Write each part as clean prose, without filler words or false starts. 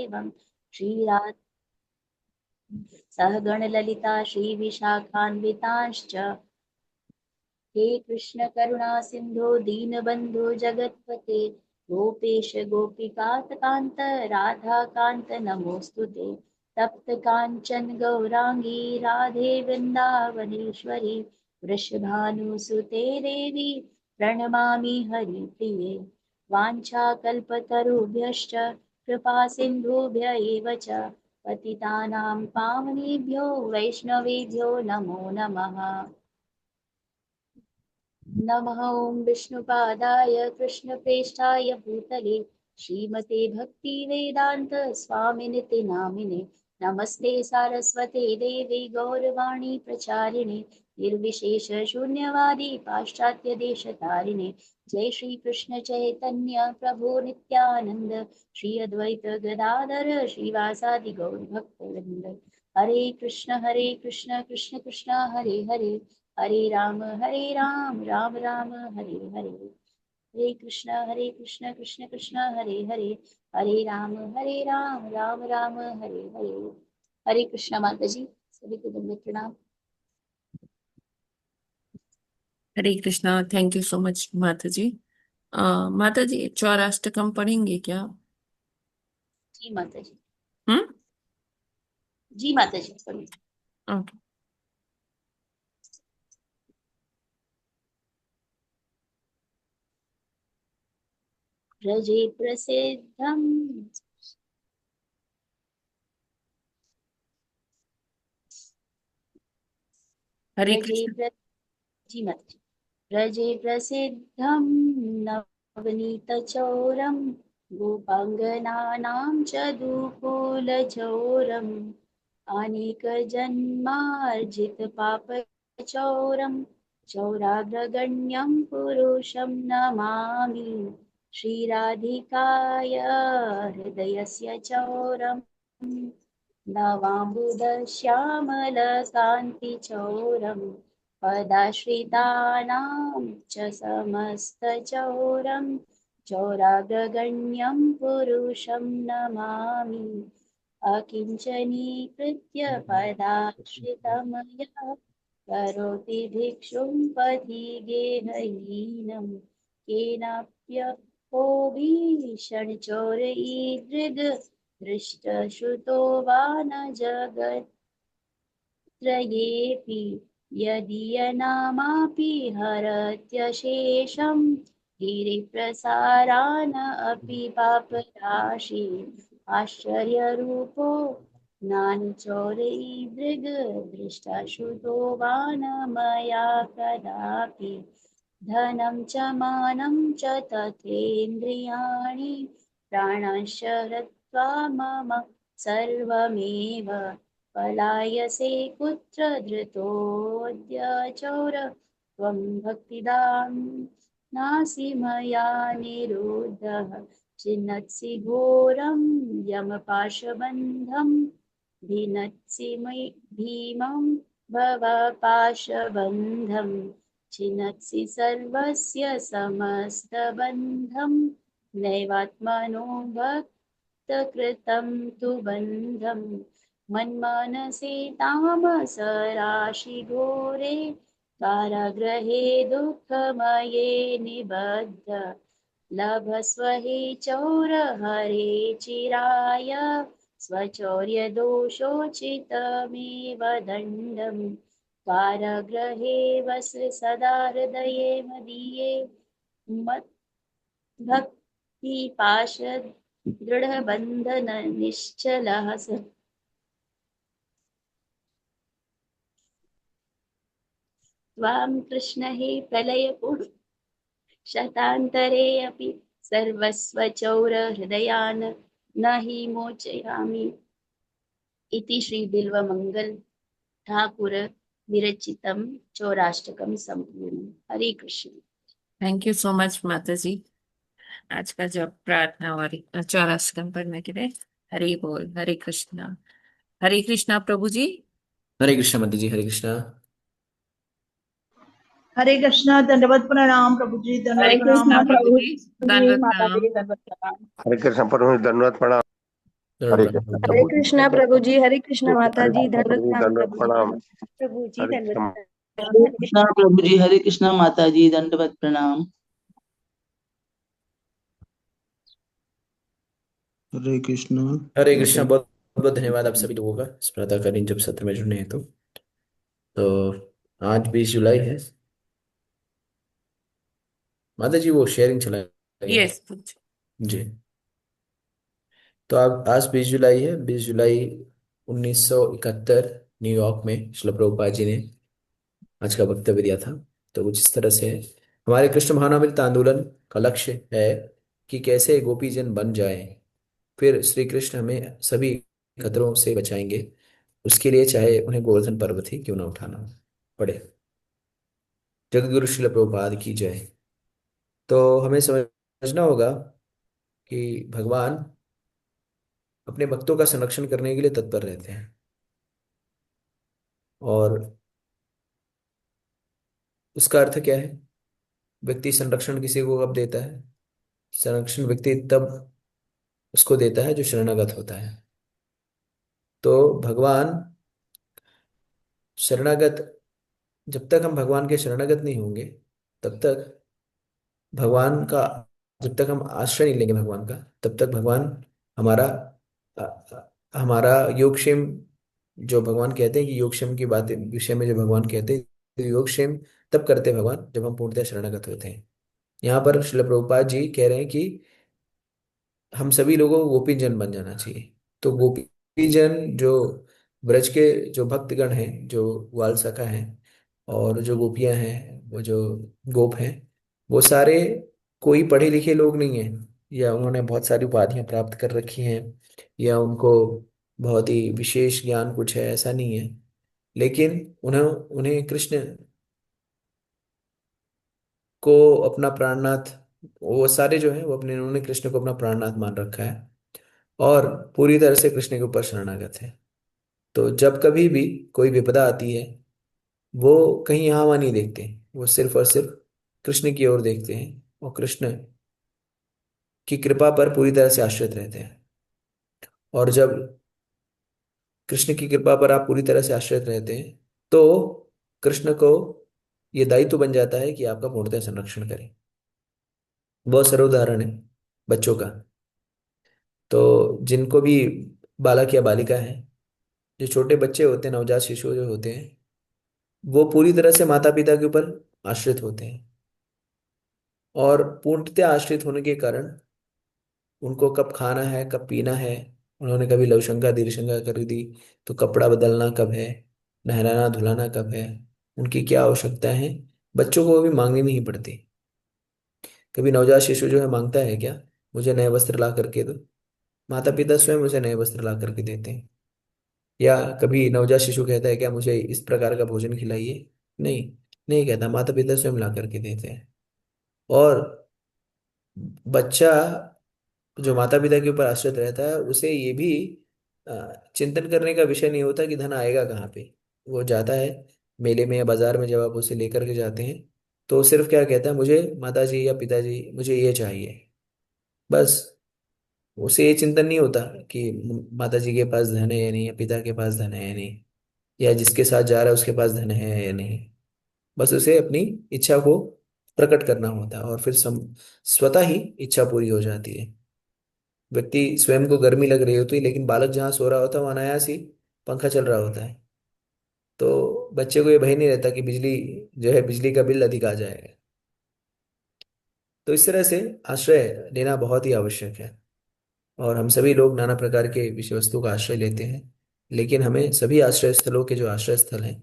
देवं श्रीरा सहगण ललिता श्री विशाखान्वितांश्च हे कृष्ण करुणा सिंधु दीनबंधु जगत्पते गोपेश गोपिकांत राधा कांत नमोस्तुते तप्त कांचन गौरांगी राधे वृंदावनेश्वरी वृषभानुसुते देवी प्रणमामि हरिप्रिये वाञ्छाकल्पतरुभ्यश्च कृपा सिन्धुभ्य एव च पतितानां पावनेभ्यो वैष्णवेभ्यो नमो नमः। नमः ओं विष्णुपादाय कृष्णप्रेष्ठाय भूतले श्रीमते भक्तिवेदान्त स्वामिनिति नामिने नमस्ते सारस्वते देवी गौरवाणी प्रचारिणे निर्विशेष शून्यवादी पाश्चात्य देशतारिणे जय श्री कृष्ण चैतन्य प्रभु नित्यानंद श्री अद्वैत गदाधर श्रीवासादि गौर भक्तवृंद हरे कृष्ण कृष्ण कृष्ण हरे हरे हरे राम राम राम हरे हरे हरे कृष्ण कृष्ण कृष्ण हरे हरे हरे राम राम राम हरे हरे। हरे कृष्ण माता जी, सभी को दंडवत प्रणाम। Hare Krishna. Thank you so much माता जी। माता जी चौराष्टकम पढ़ेंगे क्या? जी माता जी। हम्म। जी माता जी पढ़िए। ओके। ब्रजे प्रसिद्धम हरे ब्रजे कृष्ण। जी माता जी। ब्रजे प्रसिद्धं नवनीतचौरं गोपाङ्गनानां च दुकूलचौरम् अनेकजन्मार्जितपापचौरं चौराग्रगण्यं पुरुषं नमामि श्रीराधिकाय हृदयस्य चौरम् नवाम्बुदश्यामलकान्तिचौरम् पदाश्रितानां च समस्तचौरं चौराग्रगण्यं पुरुषं नमामि अकिञ्चनीकृत्य पदाश्रितमया करोति भिक्षुं पथि गेहहीनं केनाप्यहो भीषणचोरईदृग् दृष्टश्रुतो वा न जगत्त्रयेऽपि यदीयनामापि हरत्यशेषं गिरिप्रसारान् अपि पापराशि आश्चर्यरूपो नानुचोरैदृग् दृष्टश्रुतो वा न मया कदापि धनं च मानं च तथेन्द्रियाणि प्राणांश्च हृत्वा मम सर्वमेव पलायसे कुत्र धृतोऽद्य चौर त्वं भक्तिदां नासि मया निरुद्धः चिन्नत्सि घोरं यमपाशबन्धं भिन्नत्सि भीमं भवपाशबन्धं छिन्नत्सि सर्वस्य समस्तबन्धं नैवात्मनो भक्तकृतं तु बन्धम् मन्मानसे तामसराशिघोरे कारागृहे दुःखमये निबद्ध लभस्व हे चौरहरे चिराय स्वचौर्यदोषोचितमेव दण्डम् कारागृहे वस सदा हृदये मदीये मद्भक्तिपाश दृढबन्धन निश्चलः त्वां कृष्ण हे प्रलयपूर्व शतान्तरे अपि सर्वस्वचौर हृदयान् न हि मोचयामि इति श्री बिल्वमंगल ठाकुर विरचितम चौराष्टकम संपूर्ण। Hare Krishna. Thank you so much माता जी आज का जब प्रार्थना और चौराष्टकम पढ़ने के लिए। हरे बोल। हरे कृष्णा। हरे कृष्णा प्रभु जी। हरे कृष्णा माता जी। हरे कृष्णा। हरे कृष्णा। दंडवत प्रणाम प्रभु जी। हरे दंडवत प्रणाम कृष्णा माता प्रभु जी। जी। दंडवत प्रणाम। हरे कृष्ण प्रभु दंडवत प्रणाम। दंड हरे प्रणाम कृष्णा प्रभु जी, हरे कृष्णा माता जी, प्रभु दंडवत जी प्रणाम दंडवत प्रभु जी। प्रणाम। प्रभु जी हरे दंडवत कृष्ण। प्रणाम। हरे हरे कृष्णा प्रभु जी, हरे कृष्णा माता जी, दंडवत प्रणाम। हरे कृष्णा हरे माता कृष्णा। जी। बहुत बहुत धन्यवाद आप सभी लोगों का इस प्रातःकालीन जब सत्र में जुड़ने हैं तो आज 20 जुलाई है। माता जी वो शेयरिंग चला गया यस। जी। तो अब आज 20 जुलाई है। 20 जुलाई 1971 न्यूयॉर्क में श्रील प्रभुपाद जी ने आज का वक्तव्य दिया था। तो कुछ इस तरह से है। हमारे कृष्ण भावनामृत आंदोलन का लक्ष्य है कि कैसे गोपीजन बन जाएं, फिर श्री कृष्ण हमें सभी खतरों से बचाएंगे। उसके लिए चाहे उन्हें गोवर्धन पर्वत ही क्यों ना उठाना पड़े। जगतगुरु श्रील प्रभुपाद की जय। तो हमें समझना होगा कि भगवान अपने भक्तों का संरक्षण करने के लिए तत्पर रहते हैं। और उसका अर्थ क्या है? व्यक्ति संरक्षण किसी को कब देता है? संरक्षण व्यक्ति तब उसको देता है जो शरणागत होता है। तो भगवान शरणागत, जब तक हम भगवान के शरणागत नहीं होंगे तब तक भगवान का, जब तक हम आश्रय नहीं लेंगे भगवान का, तब तक भगवान हमारा हमारा योगक्षेम, जो भगवान कहते हैं कि योगक्षेम की बातें विषय में जो भगवान कहते हैं, तो योगक्षेम तब करते हैं भगवान जब हम पूर्णतः शरणागत होते हैं। यहाँ पर श्रील प्रभुपाद जी कह रहे हैं कि हम सभी लोगों को गोपी जन बन जाना चाहिए। तो गोपी जन जो ब्रज के जो भक्तगण हैं, जो ग्वाल सखा हैं और जो गोपियां हैं, वो जो गोप हैं, वो सारे कोई पढ़े लिखे लोग नहीं हैं, या उन्होंने बहुत सारी उपाधियां प्राप्त कर रखी हैं, या उनको बहुत ही विशेष ज्ञान कुछ है, ऐसा नहीं है। लेकिन उन्हें उन्हें कृष्ण को अपना प्राणनाथ, वो सारे जो है वो अपने, उन्होंने कृष्ण को अपना प्राणनाथ मान रखा है और पूरी तरह से कृष्ण के ऊपर शरणागत है। तो जब कभी भी कोई विपदा आती है, वो कहीं यहाँ वहाँ नहीं देखते, वो सिर्फ और सिर्फ कृष्ण की ओर देखते हैं और कृष्ण की कृपा पर पूरी तरह से आश्रित रहते हैं। और जब कृष्ण की कृपा पर आप पूरी तरह से आश्रित रहते हैं, तो कृष्ण को ये दायित्व बन जाता है कि आपका पूर्णतः संरक्षण करें। बहुत सरल उदाहरण है बच्चों का। तो जिनको भी बालक या बालिका है, जो छोटे बच्चे होते हैं, नवजात शिशु जो होते हैं, वो पूरी तरह से माता पिता के ऊपर आश्रित होते हैं। और पूर्णतः आश्रित होने के कारण उनको कब खाना है, कब पीना है, उन्होंने कभी लवशंका दीर्घशंका कर दी तो कपड़ा बदलना कब है, नहलाना धुलाना कब है, उनकी क्या आवश्यकता है, बच्चों को भी मांगनी नहीं पड़ती। कभी नवजात शिशु जो है मांगता है क्या, मुझे नए वस्त्र ला करके दो, माता पिता स्वयं उसे नए वस्त्र ला करके देते हैं। या कभी नवजात शिशु कहता है क्या, मुझे इस प्रकार का भोजन खिलाइए, नहीं, नहीं कहता, माता पिता स्वयं ला करके देते हैं। और बच्चा जो माता पिता के ऊपर आश्रित रहता है, उसे ये भी चिंतन करने का विषय नहीं होता कि धन आएगा कहाँ पे। वो जाता है मेले में या बाजार में, जब आप उसे लेकर के जाते हैं, तो वो सिर्फ क्या कहता है, मुझे माता जी या पिताजी मुझे ये चाहिए, बस। उसे ये चिंतन नहीं होता कि माता जी के पास धन है या नहीं, या पिता के पास धन है या नहीं, या जिसके साथ जा रहा है उसके पास धन है या नहीं। बस उसे अपनी इच्छा को प्रकट करना होता है और फिर स्वतः ही इच्छा पूरी हो जाती है। व्यक्ति स्वयं को गर्मी लग रही होती है, लेकिन बालक जहाँ सो रहा होता है वहां अनायास ही पंखा चल रहा होता है। तो बच्चे को ये भय नहीं रहता कि बिजली जो है, बिजली का बिल अधिक आ जाएगा। तो इस तरह से आश्रय लेना बहुत ही आवश्यक है। और हम सभी लोग नाना प्रकार के विषय वस्तु का आश्रय लेते हैं, लेकिन हमें सभी आश्रय स्थलों के जो आश्रय स्थल हैं,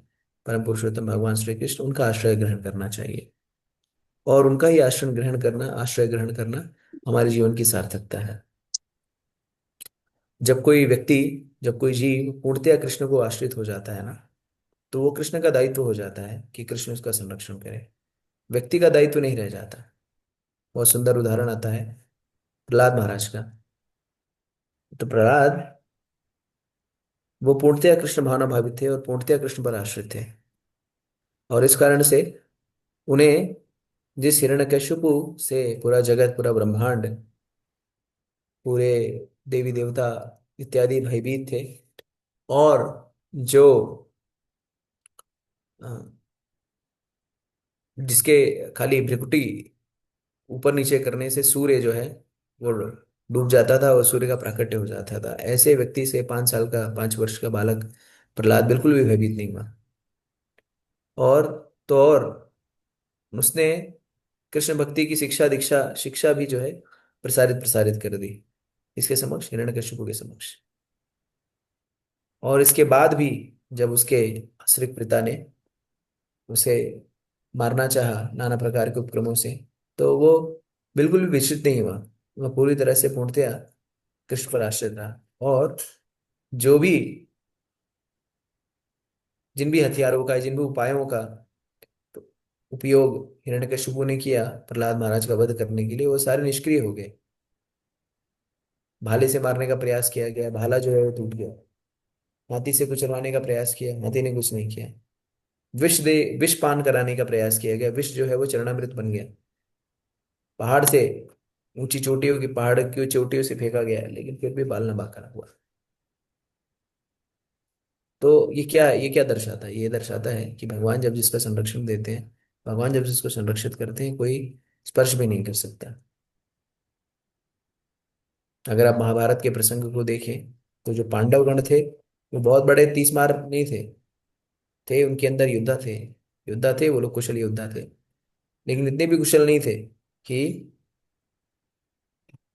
परम पुरुषोत्तम भगवान श्री कृष्ण, उनका आश्रय ग्रहण करना चाहिए। और उनका ही आश्रय ग्रहण करना हमारे जीवन की सार्थकता है। जब कोई व्यक्ति, जब कोई जीव पूर्णतया कृष्ण को आश्रित हो जाता है ना, तो वो कृष्ण का दायित्व हो जाता है कि कृष्ण उसका संरक्षण करे, व्यक्ति का दायित्व नहीं रह जाता। बहुत सुंदर उदाहरण आता है प्रहलाद महाराज का। तो प्रहलाद, वो पूर्णतया कृष्ण भावना भावित थे और पूर्णतया कृष्ण पर आश्रित थे। और इस कारण से उन्हें जिस हिरण्यकश्यपु से पूरा जगत, पूरा ब्रह्मांड, पूरे देवी देवता इत्यादि भयभीत थे। और जो अ, जिसके खाली भ्रिकुटी ऊपर नीचे करने से सूर्य जो है वो डूब जाता था और सूर्य का प्राकट्य हो जाता था, ऐसे व्यक्ति से 5 साल का 5 वर्ष का बालक प्रहलाद बिल्कुल भी भयभीत नहीं हुआ। और तो और उसने कृष्ण भक्ति की शिक्षा दीक्षा शिक्षा भी जो है प्रसारित प्रसारित कर दी इसके समक्ष, हिरण्यकशिपु के समक्ष। और इसके बाद भी जब उसके आश्रित पिता ने उसे मारना चाहा नाना प्रकार के उपक्रमों से, तो वो बिल्कुल भी विचलित नहीं हुआ। वह पूरी तरह से पूर्णतया कृष्ण पर आश्रित रहा। और जो भी जिन भी हथियारों का, जिन भी उपायों का उपयोग हिरण्यकशिपु ने किया प्रहलाद महाराज का वध करने के लिए, वो सारे निष्क्रिय हो गए। भाले से मारने का प्रयास किया गया, भाला जो है वो टूट गया। हाथी से कुचलवाने का प्रयास किया, हाथी ने कुछ नहीं किया। विष पान कराने का प्रयास किया गया, विष जो है वो चरणामृत बन गया। पहाड़ से, ऊंची चोटियों की, पहाड़ की चोटियों से फेंका गया, लेकिन फिर भी बाल ना बांका हुआ। तो ये क्या दर्शाता है? ये दर्शाता है कि भगवान जब जिसका संरक्षण देते हैं, भगवान जब जिसको संरक्षित करते हैं, कोई स्पर्श भी नहीं कर सकता। अगर आप महाभारत के प्रसंग को देखें, तो जो पांडव गण थे वो बहुत बड़े तीसमार नहीं थे उनके अंदर योद्धा थे, वो लोग कुशल योद्धा थे। लेकिन इतने भी कुशल नहीं थे कि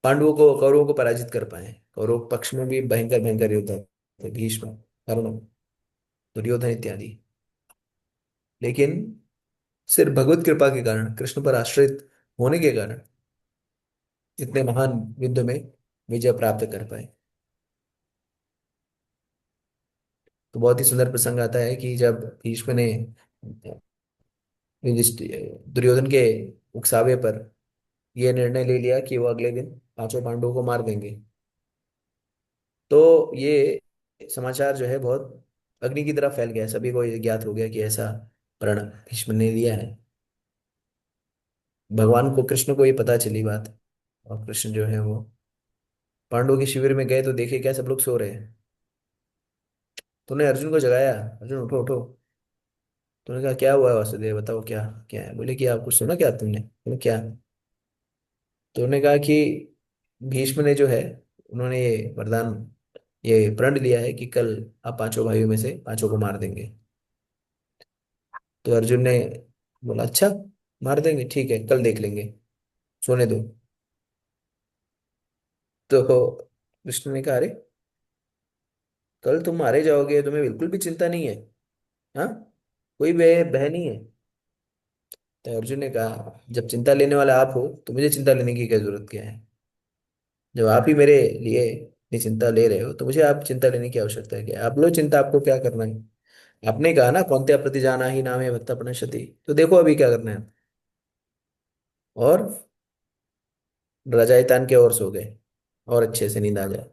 पांडवों को, कौरवों को पराजित कर पाए। कौरव पक्ष में भी भयंकर भयंकर योद्धा थे, भीष्म, कर्ण, दुर्योधन इत्यादि। लेकिन सिर्फ भगवत कृपा के कारण, कृष्ण पर आश्रित होने के कारण इतने महान युद्ध में विजय प्राप्त कर पाए। तो बहुत ही सुंदर प्रसंग आता है कि जब भीष्म ने दुर्योधन के उकसावे पर यह निर्णय ले लिया कि वो अगले दिन पांचों पांडवों को मार देंगे, तो ये समाचार जो है बहुत अग्नि की तरह फैल गया। सभी को ये ज्ञात हो गया कि ऐसा प्रण भीष्म ने लिया है। भगवान को, कृष्ण को ये पता चली बात। और कृष्ण जो है वो पांडवों के शिविर में गए तो देखे क्या सब लोग सो रहे हैं। तो उन्हें अर्जुन को जगाया, अर्जुन उठो उठो। तो उन्होंने कहा क्या हुआ है वासुदेव, बताओ क्या क्या है। बोले कि आप कुछ सुना क्या तुमने? बोले क्या? तो उन्होंने कहा कि भीष्म ने जो है, उन्होंने ये वरदान, ये प्रण लिया है कि कल आप पांचों भाइयों में से पांचों को मार देंगे। तो अर्जुन ने बोला अच्छा, मार देंगे, ठीक है, कल देख लेंगे, सोने दो। तो कृष्ण ने कहा अरे, कल तुम मारे जाओगे, तुम्हें बिल्कुल भी चिंता नहीं है? हाँ, कोई भय भय नहीं है? तो अर्जुन ने कहा जब चिंता लेने वाला आप हो तो मुझे चिंता लेने की क्या जरूरत क्या है? जब आप ही मेरे लिए इतनी चिंता ले रहे हो तो मुझे आप चिंता लेने की आवश्यकता है क्या? आप लो चिंता, आपको क्या करना है? आपने कहा ना कौन्त्या प्रति जाना ही नाम है भक्ता प्रणश्यति, तो देखो अभी क्या करना है। और रजाई तान के और सो गए, और अच्छे से नींद आ जाए।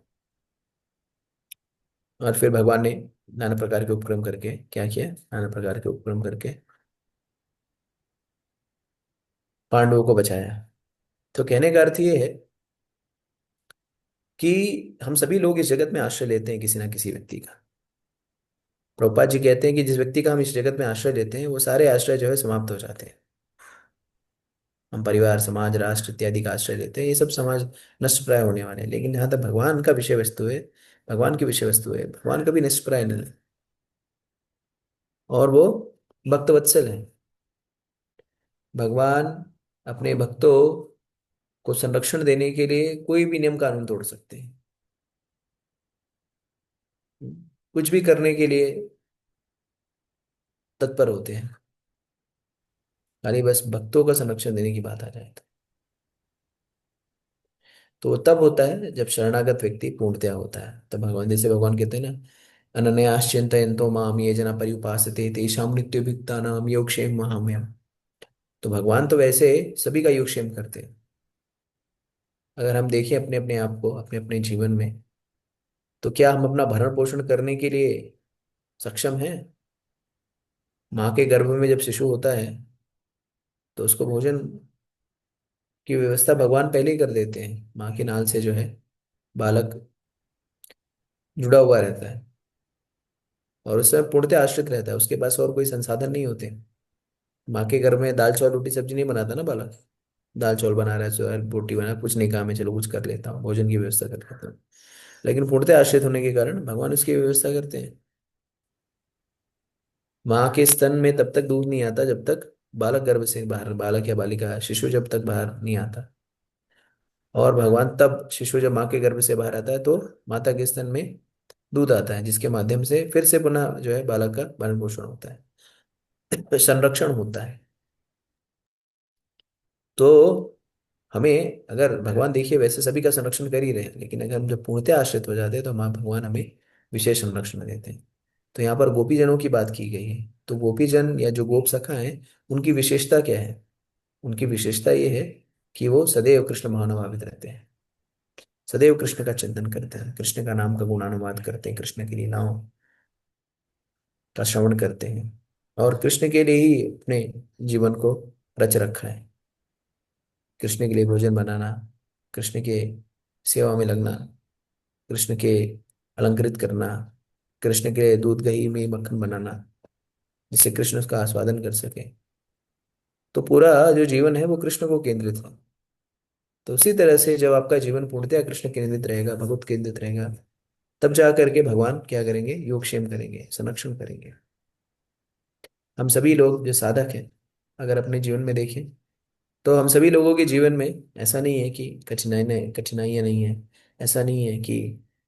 और फिर भगवान ने नाना प्रकार के उपक्रम करके क्या किया, नाना प्रकार के उपक्रम करके पांडवों को बचाया। तो कहने का अर्थ ये है कि हम सभी लोग इस जगत में आश्रय लेते हैं किसी ना किसी व्यक्ति का। प्रभुपाद जी कहते हैं कि जिस व्यक्ति का हम इस जगत में आश्रय लेते हैं वो सारे आश्रय जो है समाप्त हो जाते हैं। हम परिवार, समाज, राष्ट्र इत्यादि का आश्रय लेते हैं, ये सब समाज नष्ट प्राय होने वाले हैं। लेकिन जहाँ तक भगवान का विषय वस्तु है, भगवान की विषय वस्तु है, भगवान कभी नष्ट प्राय नहीं है। और वो भक्त वत्सल है। भगवान अपने भक्तों को संरक्षण देने के लिए कोई भी नियम कानून तोड़ सकते हैं, कुछ भी करने के लिए तत्पर होते हैं, खाली बस भक्तों का संरक्षण देने की बात आ जाए तो वो तब होता है जब शरणागत व्यक्ति पूर्णतया होता है। तब भगवान, जैसे भगवान कहते हैं ना, अनन्यास चिन्तयन्तो माम ये जना पर्युपासते तेषां नित्ययुक्तानां योगक्षेम महाम्यम। तो भगवान तो वैसे सभी का योगक्षेम करते हैं। अगर हम देखें अपने अपने आप को, अपने अपने जीवन में, तो क्या हम अपना भरण पोषण करने के लिए सक्षम हैं? माँ के गर्भ में जब शिशु होता है तो उसको भोजन की व्यवस्था भगवान पहले ही कर देते हैं। माँ के नाल से जो है बालक जुड़ा हुआ रहता है और उसमें पूर्णतः आश्रित रहता है, उसके पास और कोई संसाधन नहीं होते। माँ के घर में दाल चावल रोटी सब्जी नहीं बनाता ना बालक। दाल चावल बना रहा है, रोटी बना रहा है, कुछ नहीं काम है, चलो कुछ कर लेता हूँ, भोजन की व्यवस्था कर लेता हूँ। लेकिन पूर्णतः आश्रित होने के कारण भगवान उसकी व्यवस्था करते हैं। माँ के स्तन में तब तक दूध नहीं आता जब तक बालक गर्भ से बाहर, बालक या बालिका शिशु जब तक बाहर नहीं आता। और भगवान तब, शिशु जब माँ के गर्भ से बाहर आता है तो माता के स्तन में दूध आता है, जिसके माध्यम से फिर से पुनः जो है बालक का भरण पोषण होता है, संरक्षण होता है। तो हमें, अगर भगवान देखिए वैसे सभी का संरक्षण कर ही रहे हैं, लेकिन अगर हम जब पूर्णतः आश्रित हो जाते हैं तो माँ भगवान हमें विशेष संरक्षण देते हैं। तो यहाँ पर गोपीजनों की बात की गई है। तो गोपीजन या जो गोप सखा हैं, उनकी विशेषता क्या है? उनकी विशेषता ये है कि वो सदैव कृष्ण भावनाभावित रहते हैं, सदैव कृष्ण का चिंतन करते हैं, कृष्ण का नाम का गुणानुवाद करते हैं, कृष्ण की लीलाओं का श्रवण करते हैं, और कृष्ण के लिए ही अपने जीवन को रच रखा है। कृष्ण के लिए भोजन बनाना, कृष्ण के सेवा में लगना, कृष्ण के अलंकृत करना, कृष्ण के दूध दही में मक्खन बनाना, जिससे कृष्ण उसका आस्वादन कर सके। तो पूरा जो जीवन है वो कृष्ण को केंद्रित है। तो उसी तरह से जब आपका जीवन पूर्णतया कृष्ण केंद्रित रहेगा, भगवत केंद्रित रहेगा, तब जा करके भगवान क्या करेंगे? योगक्षेम करेंगे, संरक्षण करेंगे। हम सभी लोग जो साधक हैं, अगर अपने जीवन में देखें तो हम सभी लोगों के जीवन में ऐसा नहीं है कि कठिनाइयाँ नहीं है, ऐसा नहीं है कि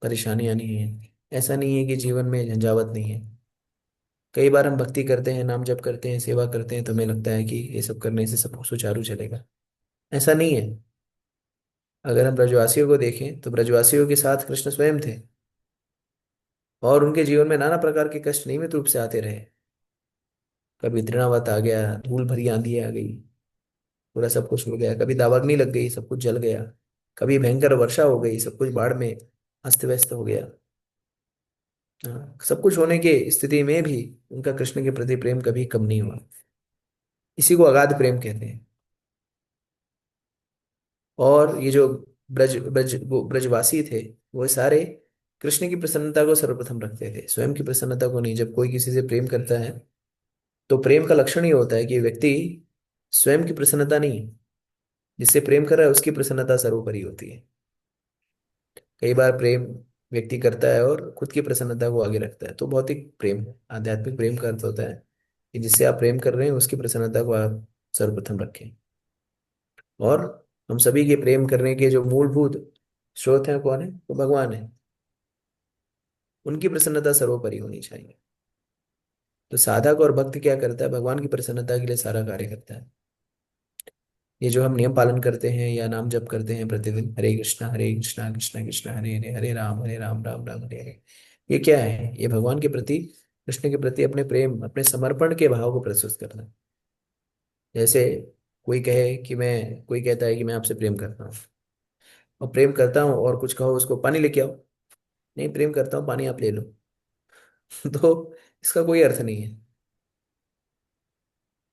परेशानियाँ नहीं है, ऐसा नहीं है कि जीवन में झंझावत नहीं है। कई बार हम भक्ति करते हैं, नाम जप करते हैं, सेवा करते हैं, तो हमें लगता है कि ये सब करने से सब सुचारू चलेगा। ऐसा नहीं है। अगर हम ब्रजवासियों को देखें तो ब्रजवासियों के साथ कृष्ण स्वयं थे, और उनके जीवन में नाना प्रकार के कष्ट नियमित रूप से आते रहे। कभी तृणावत आ गया, धूल भरी आंधी आ गई, पूरा सब कुछ हो गया। कभी दावाग्नि लग गई, सब कुछ जल गया। कभी भयंकर वर्षा हो गई, सब कुछ बाढ़ में अस्त व्यस्त हो गया। हाँ, सब कुछ होने के स्थिति में भी उनका कृष्ण के प्रति प्रेम कभी कम नहीं हुआ। इसी को अगाध प्रेम कहते हैं। और ये जो ब्रजवासी थे, वो सारे कृष्ण की प्रसन्नता को सर्वप्रथम रखते थे, स्वयं की प्रसन्नता को नहीं। जब कोई किसी से प्रेम करता है तो प्रेम का लक्षण ही होता है कि व्यक्ति स्वयं की प्रसन्नता नहीं, जिससे प्रेम कर रहा है उसकी प्रसन्नता सर्वोपरि होती है। कई बार प्रेम व्यक्ति करता है और खुद की प्रसन्नता को आगे रखता है, तो भौतिक प्रेम है। आध्यात्मिक प्रेम का अर्थ होता है कि जिससे आप प्रेम कर रहे हैं उसकी प्रसन्नता को आप सर्वप्रथम रखें। और हम सभी के प्रेम करने के जो मूलभूत स्रोत हैं कौन है? तो भगवान है। उनकी प्रसन्नता सर्वोपरि होनी चाहिए। तो साधक और भक्त क्या करता है? भगवान की प्रसन्नता के लिए सारा कार्य करता है। ये जो हम नियम पालन करते हैं या नाम जप करते हैं प्रतिदिन, हरे कृष्णा कृष्णा कृष्णा हरे हरे, हरे राम राम राम हरे हरे, ये क्या है? ये भगवान के प्रति, कृष्ण के प्रति अपने प्रेम, अपने समर्पण के भाव को प्रस्तुत करना है। जैसे कोई कहता है कि मैं आपसे प्रेम करता हूँ, और प्रेम करता हूँ और कुछ कहो उसको, पानी लेके आओ। नहीं, प्रेम करता हूँ, पानी आप ले लो। तो इसका कोई अर्थ नहीं है।